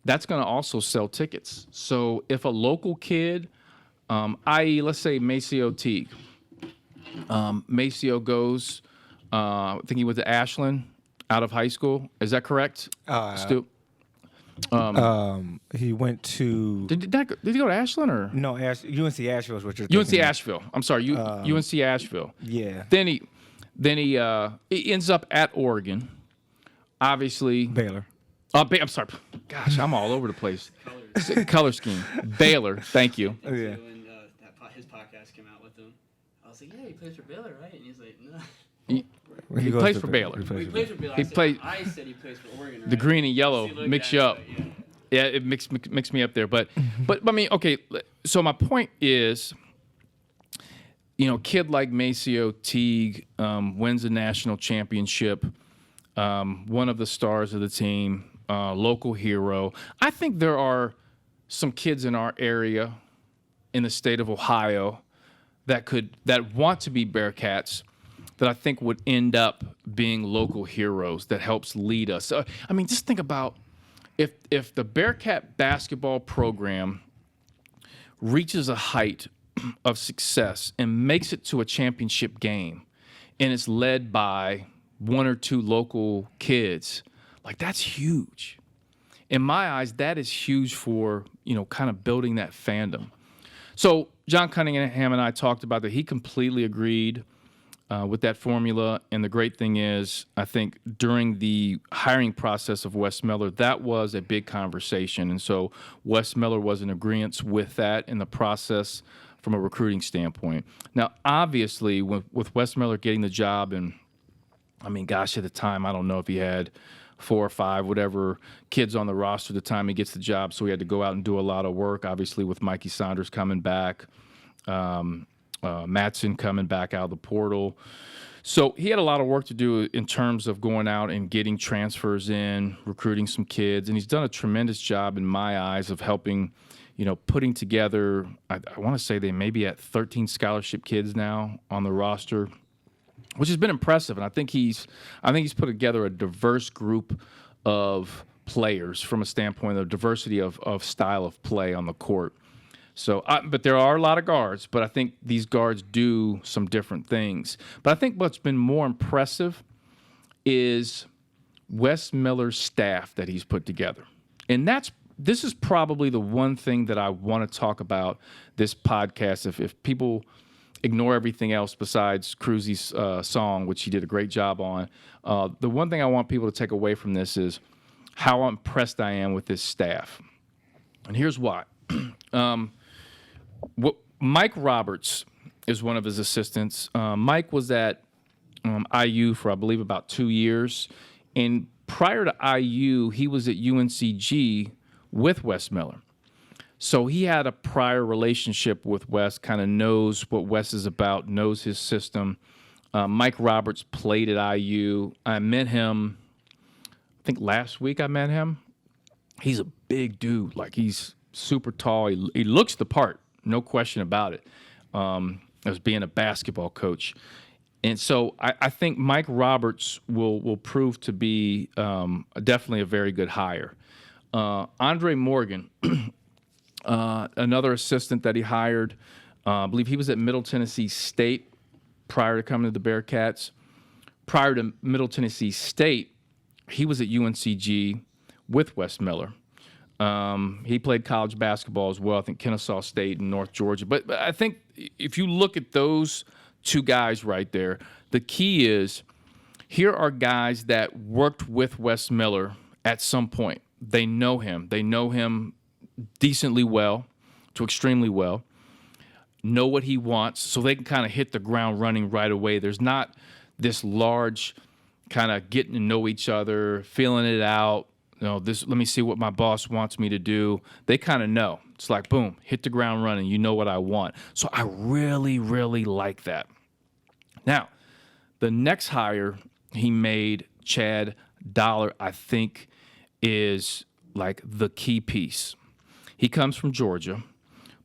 That's going to also sell tickets. So if a local kid, i.e., let's say Maceo Teague, Maceo goes, I think he went to Ashland out of high school. Is that correct, Stu? He went to. Did he go to Ashland or No? UNC Asheville is what you're UNC thinking of. Asheville? I'm sorry, UNC Asheville. Yeah. Then he ends up at Oregon. Obviously, Baylor. I'm sorry. Gosh, I'm all over the place. Color scheme. Baylor. Thank you. Oh, yeah. When his podcast came out with him, I was like, "Yeah, he plays for Baylor, right?" And he's like, "No." He plays for Baylor. He plays for Baylor. I said he plays for Oregon. Right? The green and yellow mix you up. Yeah, it mixed me up there. But I mean, okay. So my point is, kid like Maceo Teague wins a national championship, one of the stars of the team, local hero. I think there are some kids in our area, in the state of Ohio, that want to be Bearcats, that I think would end up being local heroes that helps lead us. I mean, just think about if the Bearcat basketball program reaches a height of success and makes it to a championship game, and it's led by one or two local kids, that's huge. In my eyes, that is huge for, kind of building that fandom. So John Cunningham and I talked about that. He completely agreed with that formula. And the great thing is, I think during the hiring process of Wes Miller, that was a big conversation. And so Wes Miller was in agreement with that in the process from a recruiting standpoint. Now, obviously, with Wes Miller getting the job, and I mean, gosh, at the time, I don't know if he had 4 or 5, whatever, kids on the roster at the time he gets the job. So he had to go out and do a lot of work, obviously, with Mikey Saunders coming back. Matson coming back out of the portal. So he had a lot of work to do in terms of going out and getting transfers in, recruiting some kids. And he's done a tremendous job in my eyes of helping, putting together, I want to say they may be at 13 scholarship kids now on the roster, which has been impressive. And I think he's put together a diverse group of players from a standpoint of diversity of style of play on the court. So, but there are a lot of guards, but I think these guards do some different things. But I think what's been more impressive is Wes Miller's staff that he's put together. And this is probably the one thing that I want to talk about this podcast. If people ignore everything else besides Kruse's song, which he did a great job on, the one thing I want people to take away from this is how impressed I am with this staff. And here's why. Mike Roberts is one of his assistants. Mike was at IU for, I believe, about 2 years. And prior to IU, he was at UNCG with Wes Miller. So he had a prior relationship with Wes, kind of knows what Wes is about, knows his system. Mike Roberts played at IU. I met him, I think last week I met him. He's a big dude. Like, he's super tall. He looks the part, no question about it, as being a basketball coach. And so I think Mike Roberts will prove to be definitely a very good hire. Andre Morgan, another assistant that he hired, I believe he was at Middle Tennessee State prior to coming to the Bearcats. Prior to Middle Tennessee State, he was at UNCG with Wes Miller. He played college basketball as well, I think Kennesaw State and North Georgia. But I think if you look at those two guys right there, the key is here are guys that worked with Wes Miller at some point. They know him. They know him decently well to extremely well, know what he wants, so they can kind of hit the ground running right away. There's not this large kind of getting to know each other, feeling it out. Let me see what my boss wants me to do. They kind of know. It's like, boom, hit the ground running. You know what I want. So I really, really like that. Now, the next hire he made, Chad Dollar, I think is like the key piece. He comes from Georgia.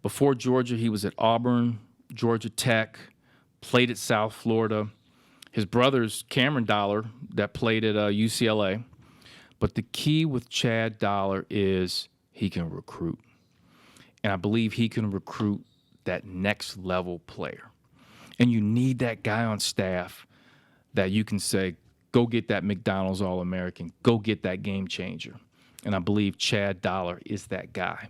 Before Georgia, he was at Auburn, Georgia Tech, played at South Florida. His brother's Cameron Dollar that played at UCLA. But the key with Chad Dollar is he can recruit. And I believe he can recruit that next level player. And you need that guy on staff that you can say, go get that McDonald's All-American, go get that game changer. And I believe Chad Dollar is that guy.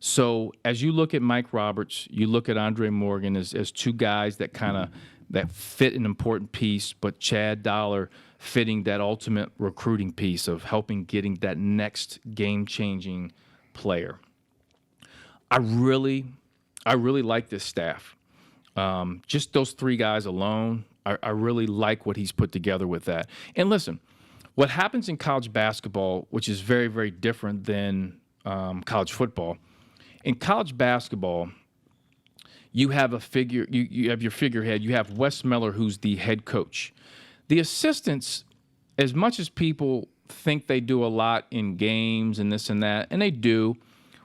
So as you look at Mike Roberts, you look at Andre Morgan as two guys that kind of that fit an important piece, but Chad Dollar fitting that ultimate recruiting piece of helping getting that next game-changing player. I really like this staff. Just those three guys alone, I really like what he's put together with that. And listen, what happens in college basketball, which is very, very different than college football, in college basketball, you have a figure. You have your figurehead. You have Wes Miller, who's the head coach. The assistants, as much as people think they do a lot in games and this and that, and they do,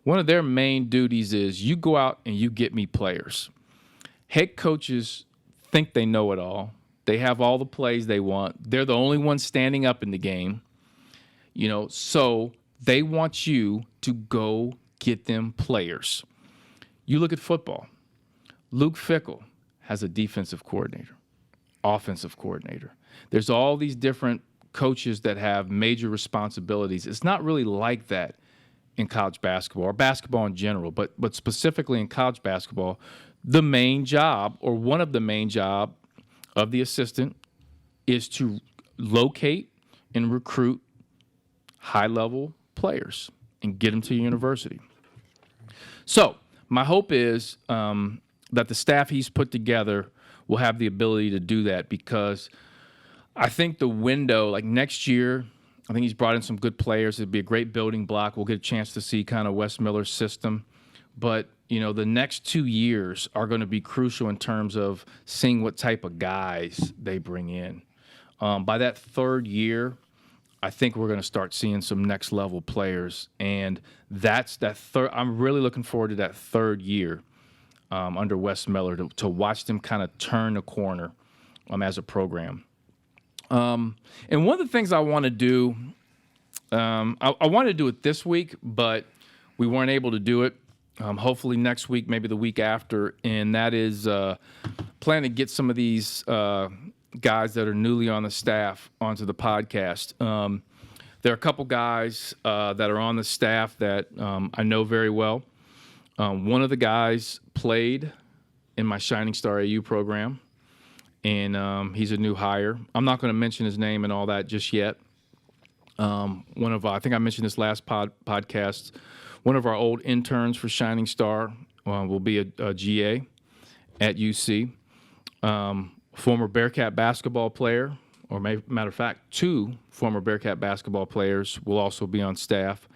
one of their main duties is you go out and you get me players. Head coaches think they know it all. They have all the plays they want. They're the only ones standing up in the game. So they want you to go get them players. You look at football. Luke Fickell has a defensive coordinator, offensive coordinator. There's all these different coaches that have major responsibilities. It's not really like that in college basketball or basketball in general, but specifically in college basketball, the main job or one of the main job of the assistant is to locate and recruit high-level players and get them to your university. So my hope is that the staff he's put together will have the ability to do that, because I think the window, like next year, I think he's brought in some good players. It'd be a great building block. We'll get a chance to see kind of Wes Miller's system. But, the next 2 years are going to be crucial in terms of seeing what type of guys they bring in. By that third year, I think we're going to start seeing some next level players. And that's that third. I'm really looking forward to that third year under Wes Miller to watch them kind of turn the corner as a program. And one of the things I want to do, I wanted to do it this week, but we weren't able to do it. Hopefully next week, maybe the week after, and that is plan to get some of these guys that are newly on the staff onto the podcast. There are a couple guys that are on the staff that I know very well. One of the guys played in my Shining Star AU program, and he's a new hire. I'm not going to mention his name and all that just yet. I think I mentioned this last podcast. One of our old interns for Shining Star will be a GA at UC. Former Bearcat basketball player matter of fact, 2 former Bearcat basketball players will also be on staff.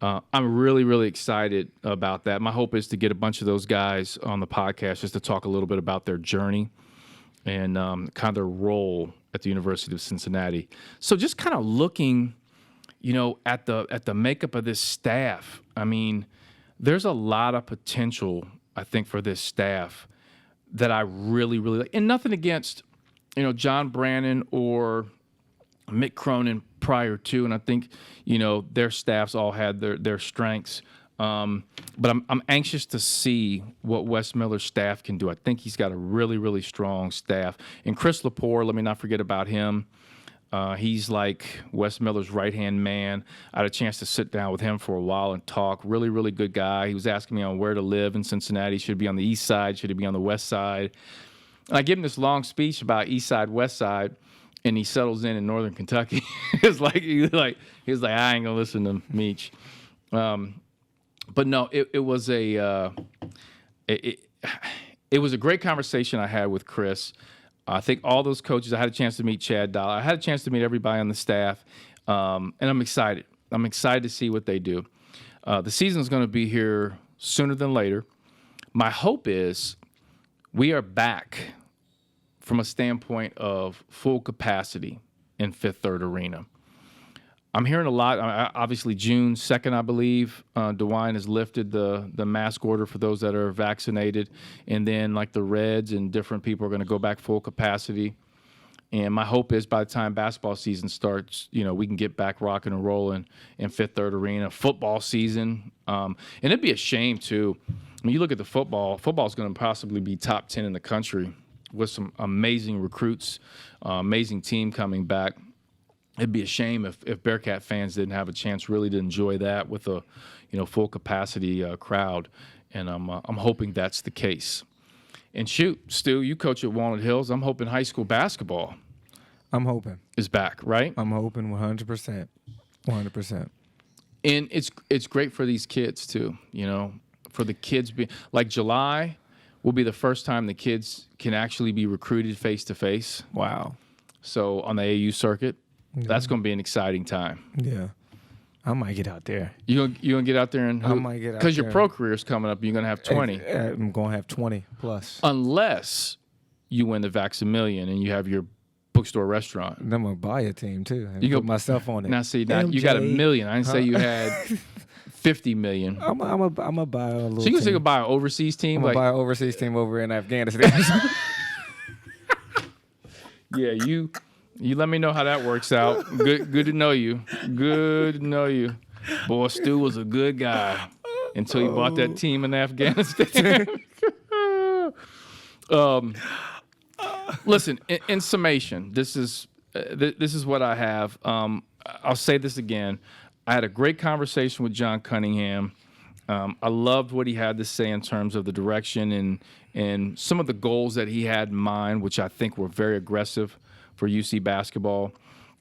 I'm really, really excited about that. My hope is to get a bunch of those guys on the podcast just to talk a little bit about their journey and kind of their role at the University of Cincinnati. So just kind of looking, at the makeup of this staff. I mean, there's a lot of potential, I think, for this staff that I really, really like. And nothing against, John Brannon or Mick Cronin prior to, and I think, their staffs all had their strengths. But I'm anxious to see what Wes Miller's staff can do. I think he's got a really, really strong staff. And Chris Lepore, let me not forget about him. He's like Wes Miller's right-hand man. I had a chance to sit down with him for a while and talk. Really, really good guy. He was asking me on where to live in Cincinnati. Should he be on the east side? Should he be on the west side? And I give him this long speech about east side, west side, and he settles in northern Kentucky. He was like, I ain't gonna listen to Meach. But no, it was a great conversation I had with Chris. I think all those coaches. I had a chance to meet Chad Dollar. I had a chance to meet everybody on the staff, and I'm excited. I'm excited to see what they do. The season is going to be here sooner than later. My hope is we are back from a standpoint of full capacity in Fifth Third Arena. I'm hearing a lot. Obviously, June 2nd, I believe, DeWine has lifted the mask order for those that are vaccinated. And then, like the Reds and different people are going to go back full capacity. And my hope is by the time basketball season starts, we can get back rocking and rolling in Fifth Third Arena. Football season. And it'd be a shame, too. When you look at the football's going to possibly be top 10 in the country with some amazing recruits, amazing team coming back. It'd be a shame if Bearcat fans didn't have a chance really to enjoy that with a, full capacity crowd, and I'm hoping that's the case. And shoot, Stu, you coach at Walnut Hills. I'm hoping high school basketball. I'm hoping is back, right? I'm hoping 100%, 100%. And it's great for these kids too. For the kids, like July will be the first time the kids can actually be recruited face to face. Wow. So on the AAU circuit. That's going to be an exciting time. Yeah. I might get out there. You gonna get out there and I might get out there. Because your pro career is coming up. You're going to have 20. I'm going to have 20 plus. Unless you win the Vax-A-Million and you have your bookstore restaurant. And I'm going to buy a team, too. And you put myself on it. Now, see, you got $1 million. I didn't say you had $50 million. I'm going to buy a little So you team. can buy an overseas team? I'm going to buy an overseas team over in Afghanistan. Yeah, You let me know how that works out. Good to know you. Good to know you. Boy, Stu was a good guy until he bought that team in Afghanistan. Listen, in summation, this is what I have. I'll say this again. I had a great conversation with John Cunningham. I loved what he had to say in terms of the direction and some of the goals that he had in mind, which I think were very aggressive for UC basketball.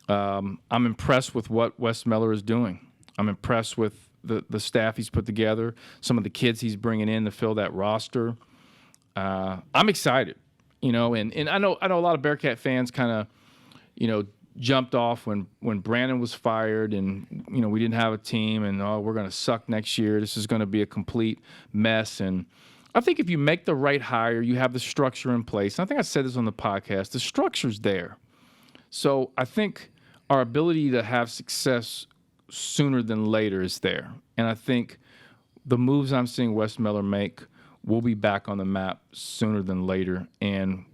I'm impressed with what Wes Miller is doing. I'm impressed with the staff he's put together, some of the kids he's bringing in to fill that roster. I'm excited, and I know a lot of Bearcat fans kind of, jumped off when Brandon was fired and, we didn't have a team and, we're going to suck next year. This is going to be a complete mess. And I think if you make the right hire, you have the structure in place. And I think I said this on the podcast, the structure's there. So I think our ability to have success sooner than later is there. And I think the moves I'm seeing Wes Miller make will be back on the map sooner than later. And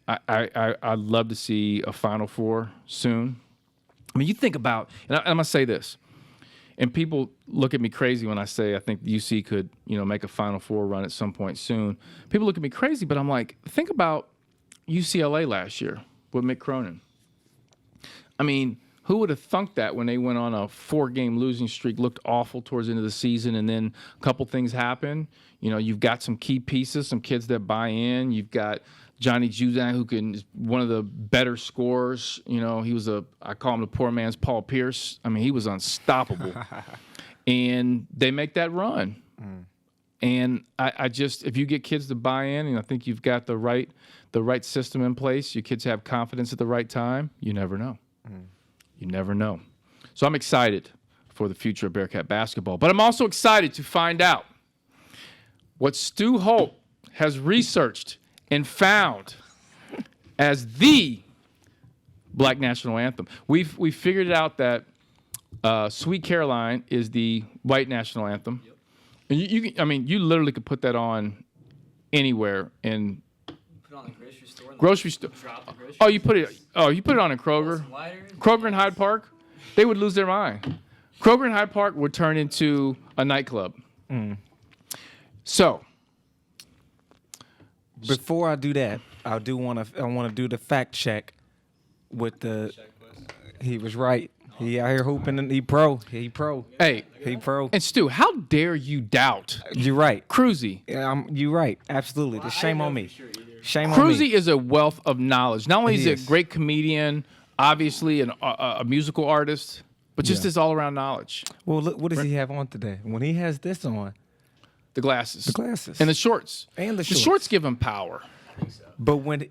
I'd love to see a Final Four soon. I mean, you think about, and I'm going to say this, and people look at me crazy when I say I think UC could, make a Final Four run at some point soon. People look at me crazy, but I'm like, think about UCLA last year with Mick Cronin. I mean, who would have thunk that when they went on a 4-game losing streak, looked awful towards the end of the season, and then a couple things happen. You've got some key pieces, some kids that buy in. You've got Johnny Juzang, who is one of the better scorers. He was I call him the poor man's Paul Pierce. I mean, he was unstoppable. And they make that run. And I just, if you get kids to buy in, and I think you've got the right system in place, your kids have confidence at the right time, you never know. You never know. So I'm excited for the future of Bearcat basketball. But I'm also excited to find out what Stu Holt has researched and found as the Black National Anthem. We figured it out that Sweet Caroline is the white national anthem. Yep. And I mean, you literally could put that on anywhere in Put it on the grocery store. Grocery store. You put it on in Kroger. Kroger and Hyde Park, they would lose their mind. Kroger and Hyde Park would turn into a nightclub. So, before I do that, I want to do the fact check with the. He was right. He out here hooping and he pro. He pro. Hey, he pro. And Stu, how dare you doubt? You're right, Kruse. Yeah, you're right. Absolutely. Well, shame on me. Shame on Kruse me. is a wealth of knowledge. Not only is he a is. great comedian, obviously a musical artist, but just his all-around knowledge. Well, look, what does he have on today? When he has this on, The glasses. the glasses And the shorts. and the The shorts. shorts give him power. But when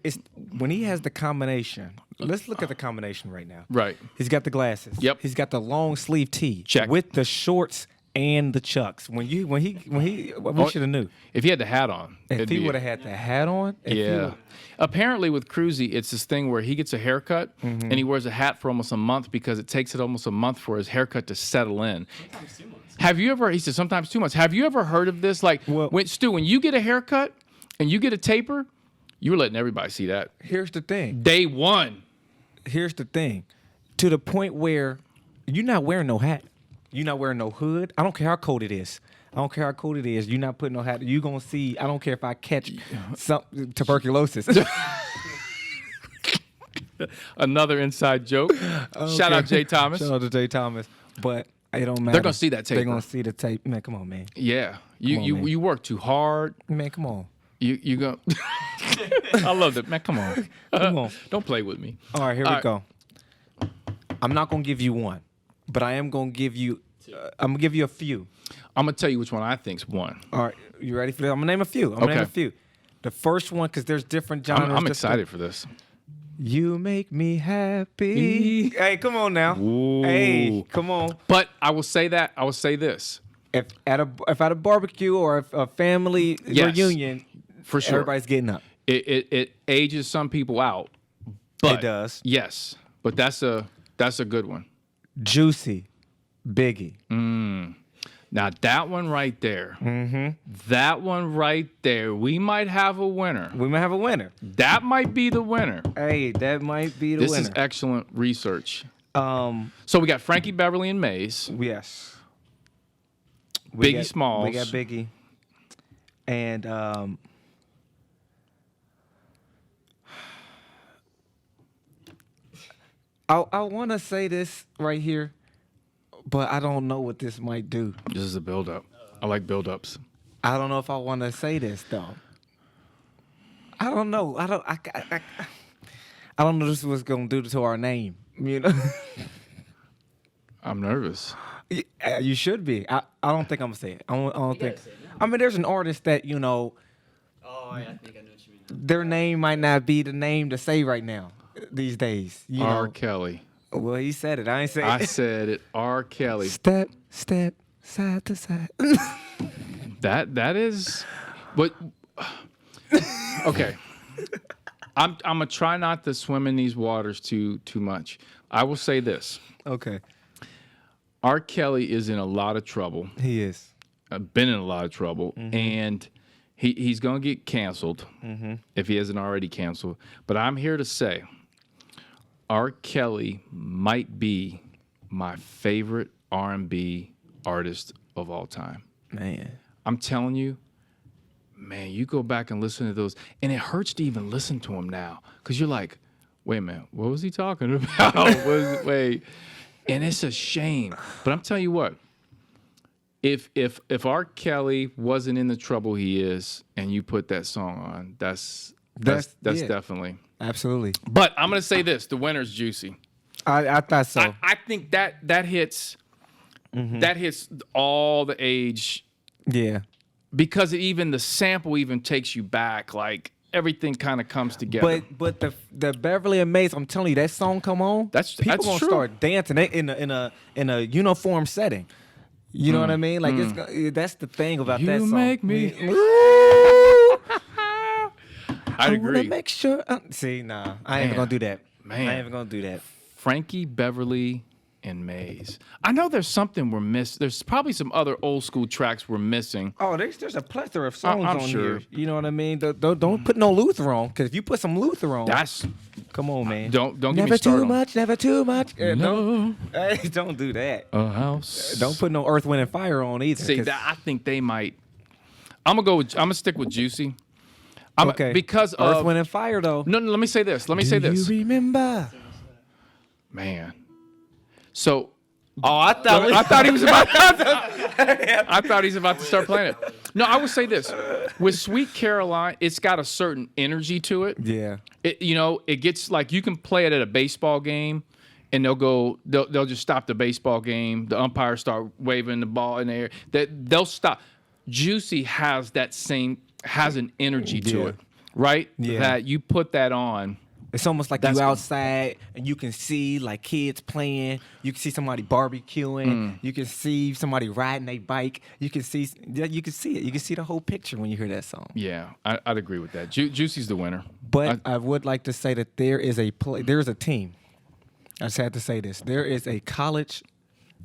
he has the combination, let's look at the combination right now. Right. He's got the glasses. Yep. He's got the long sleeve tee. Check. With the shorts and the chucks. We should have knew. If he had the hat on. If it'd he be- would have had the hat on. If he Yeah. would- Apparently with Kruse, it's this thing where he gets a haircut and he wears a hat for almost a month because it takes it almost a month for his haircut to settle in. Sometimes 2 months. Have you ever, he said sometimes 2 months. Have you ever heard of this? Like, Well- when you get a haircut and you get a taper, you're letting everybody see that. Here's the thing. Day one. Here's the thing. To the point where you're not wearing no hat. You're not wearing no hood. I don't care how cold it is. I don't care how cold it is. You're not putting no hat. You're going to see. I don't care if I catch some tuberculosis. Another inside joke. Shout out Jay Thomas. Shout out to Jay Thomas. But it don't matter. They're gonna see that tape. They're going to see the tape. Man, come on, man. Yeah. Come on, man. You work too hard. Man, come on. You go. I love that, man. Come on. Come on. Don't play with me. All right, here All we right. go. I'm not going to give you one, but I am going to give you I'm going to give you a few. I'm gonna tell you which one I think's one. All right, you ready for this? I'm going to name a few. I'm going to name a few. The first one, because there's different genres. I'm excited for this. You make me happy. Hey, come on now. Ooh. Hey, come on. But I will say this. If at a barbecue or a family Yes, reunion, for sure. everybody's getting up. It ages some people out. But It does. Yes, but that's a good one. Juicy, Biggie. Now that one right there. That one right there. We might have a winner. We might have a winner. That might be the winner. Hey, that might be the This winner. is excellent research. Um, So we got Frankie Beverly and Mays. yes. Biggie Smalls. We got Biggie. And I want to say this right here, but I don't know what this might do. This is a build-up. I like build-ups. I don't know if I want to say this though. I don't know. I don't know this is what's gonna do to our name. You know. I'm nervous. You should be. I don't think I'm gonna say it. I don't think. say it now. I mean, there's an artist that Oh, I think I know what you mean. their name might not be the name to say right now these days. You R. know. Kelly. Well, he said it. I ain't saying I it. said it. R. Kelly. Step, side to side. That is, but okay. I'm gonna try not to swim in these waters too much. I will say this: Okay. R. Kelly is in a lot of trouble. He is. Been in a lot of trouble, and he's gonna get canceled if he hasn't already canceled. But I'm here to say, R. Kelly might be my favorite R&B artist of all time. Man. I'm telling you, man, you go back and listen to those, and it hurts to even listen to him now, because you're like, wait a minute, what was he talking about? Wait, and it's a shame. But I'm telling you what, if R. Kelly wasn't in the trouble he is, and you put that song on, that's yeah. definitely. Absolutely. But I'm gonna say this: the winner's Juicy. I thought so. I think that hits all the age. Yeah. because even the sample even takes you back. Like everything kind of comes together. But the Beverly and Maze, I'm telling you, that song come on. People gonna true. start dancing in a uniform setting. You know what I mean? Like that's the thing about that song. You make me. I'd I agree. wanna make sure. See, nah, I ain't even gonna do that. Man. I ain't even gonna do that. Frankie, Beverly, and Maze. I know there's something we're missing. There's probably some other old school tracks we're missing. Oh, there's a plethora of songs I'm on sure. here. You know what I mean? Don't put no Luther on, because if you put some Luther on, come on, man. Don't get never me started. too much, never too much. No. Don't do that. A house. Don't put no Earth, Wind, and Fire on either. See, 'cause- I think they might. I'm gonna stick with Juicy. okay. Because Earth, of Wind, and Fire though. no. Let me say this. Do you remember? Man. So. Oh, I thought he was about. I thought he's about to start playing it. No, I would say this: with Sweet Caroline, it's got a certain energy to it. Yeah. It gets like you can play it at a baseball game, and they'll just stop the baseball game. The umpires start waving the ball in the air. They'll stop. Juicy has an energy to it, right? Yeah. That you put that on. It's almost like you outside and you can see like kids playing. You can see somebody barbecuing. You can see somebody riding a bike. You can see it. You can see the whole picture when you hear that song. Yeah, I'd agree with that. Juicy's the winner. But I would like to say that there is a team. I just had to say this. There is a college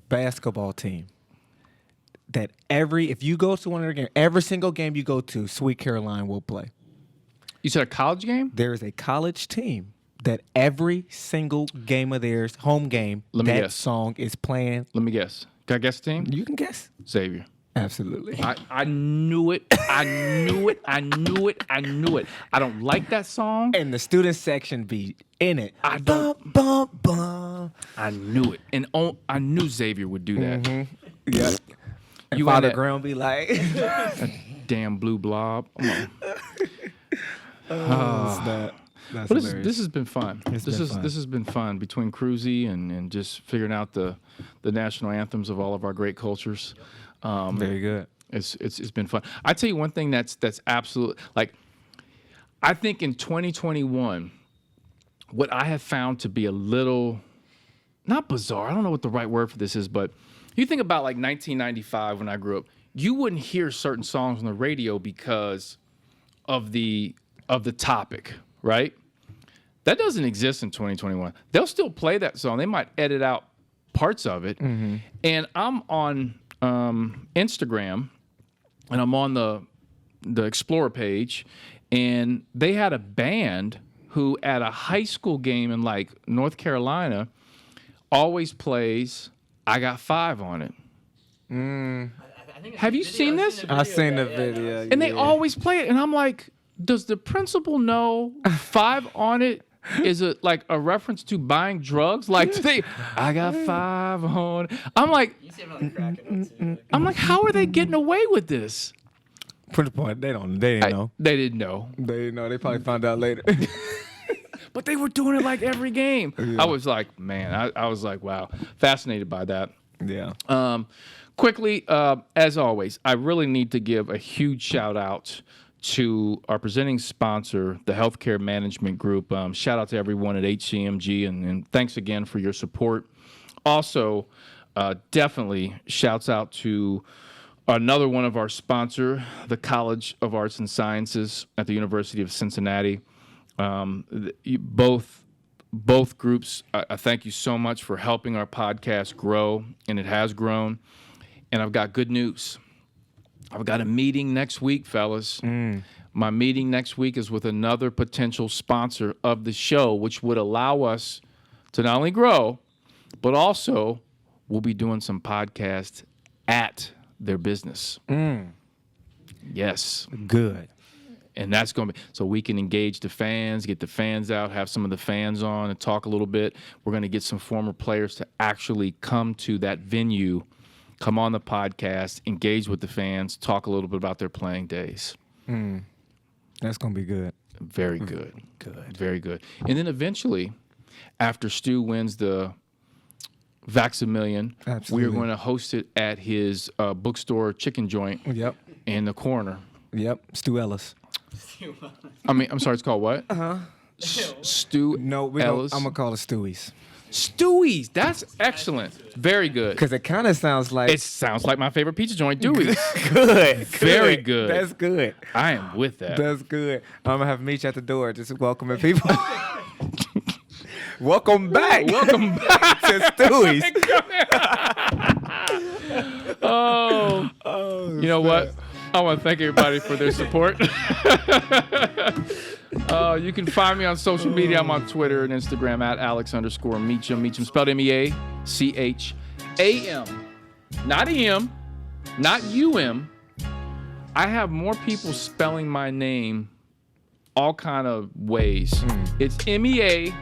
basketball team that if you go to one of their games, every single game you go to, Sweet Caroline will play. You said a college game? There is a college team that every single game of theirs, home game, Let me that guess. song is playing. Let me guess. Can I guess the team? You can guess. Xavier. Absolutely. I knew it. I knew it. I knew it. I knew it. I don't like that song. And the student section be in it. I don't. Bum, bum, bum. I knew it. And I knew Xavier would do that. Yeah. And You Father in that- Graham be like, Damn blue blob. Come on. that's But hilarious. this has been fun. It's been fun. This has been fun between Kruse and just figuring out the national anthems of all of our great cultures. Very good. It's been fun. I tell you one thing that's absolute, like, I think in 2021, what I have found to be a little, not bizarre, I don't know what the right word for this is, but you think about like 1995 when I grew up, you wouldn't hear certain songs on the radio because of the topic, right? That doesn't exist in 2021. They'll still play that song. They might edit out parts of it. And I'm on Instagram, and I'm on the Explorer page, and they had a band who at a high school game in like North Carolina always plays I Got Five on it. Have you seen this? I've seen the video. And they always play it, and I'm like, does the principal know five on it is it like a reference to buying drugs? Like I got five on it. I'm like, how are they getting away with this? Principal, they didn't know. They didn't know. They didn't know. They probably found out later. But they were doing it like every game. Yeah. I was like, man, I was like, wow, fascinated by that. Yeah. Quickly, as always, I really need to give a huge shout out to our presenting sponsor, the Healthcare Management Group. Shout out to everyone at HCMG, and thanks again for your support. Also, definitely shouts out to another one of our sponsor, the College of Arts and Sciences at the University of Cincinnati. Both groups, I thank you so much for helping our podcast grow, and it has grown. And I've got good news. I've got a meeting next week, fellas. My meeting next week is with another potential sponsor of the show, which would allow us to not only grow, but also we'll be doing some podcasts at their business. Yes. Good. And that's going to be, so we can engage the fans, get the fans out, have some of the fans on and talk a little bit. We're going to get some former players to actually come to that venue, come on the podcast, engage with the fans, talk a little bit about their playing days. That's going to be good. Very good. Good. Very good. And then eventually, after Stu wins the Vaxamillion, we are going to host it at his bookstore chicken joint. Yep. in the corner. Yep, Stu Ellis. I'm sorry, it's called what? Stu No, Ellis. I'm gonna call it Stewie's Stewie's. That's excellent. Very good. because it kind of sounds like It sounds like my favorite pizza joint, Dewey's. good. Very good. That's good. I am with that. That's good. I'm gonna have Meach at the door just welcoming people. Welcome back. Welcome back to Stewie's. Oh, you know what? I want to thank everybody for their support. You can find me on social media. I'm on Twitter and Instagram at Alex_Meacham. Meacham spelled MEACHAM. Not EM, not UM. I have more people spelling my name all kind of ways. It's MEACHAM.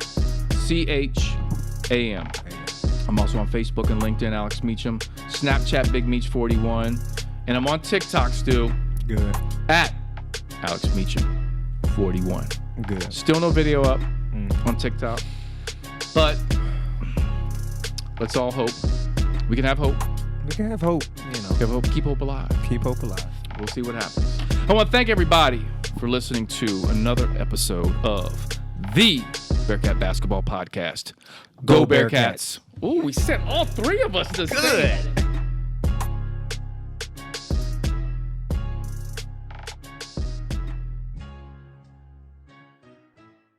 I'm also on Facebook and LinkedIn, Alex Meacham. Snapchat, Big Meach 41. And I'm on TikTok still. Good. At Alex Meacham 41. Good. Still no video up on TikTok. But let's all hope. We can have hope. We can have hope. Have hope. Keep hope alive. Keep hope alive. We'll see what happens. I want to thank everybody for listening to another episode of the Bearcat Basketball Podcast. Go Bearcats. Ooh, we sent all three of us to good.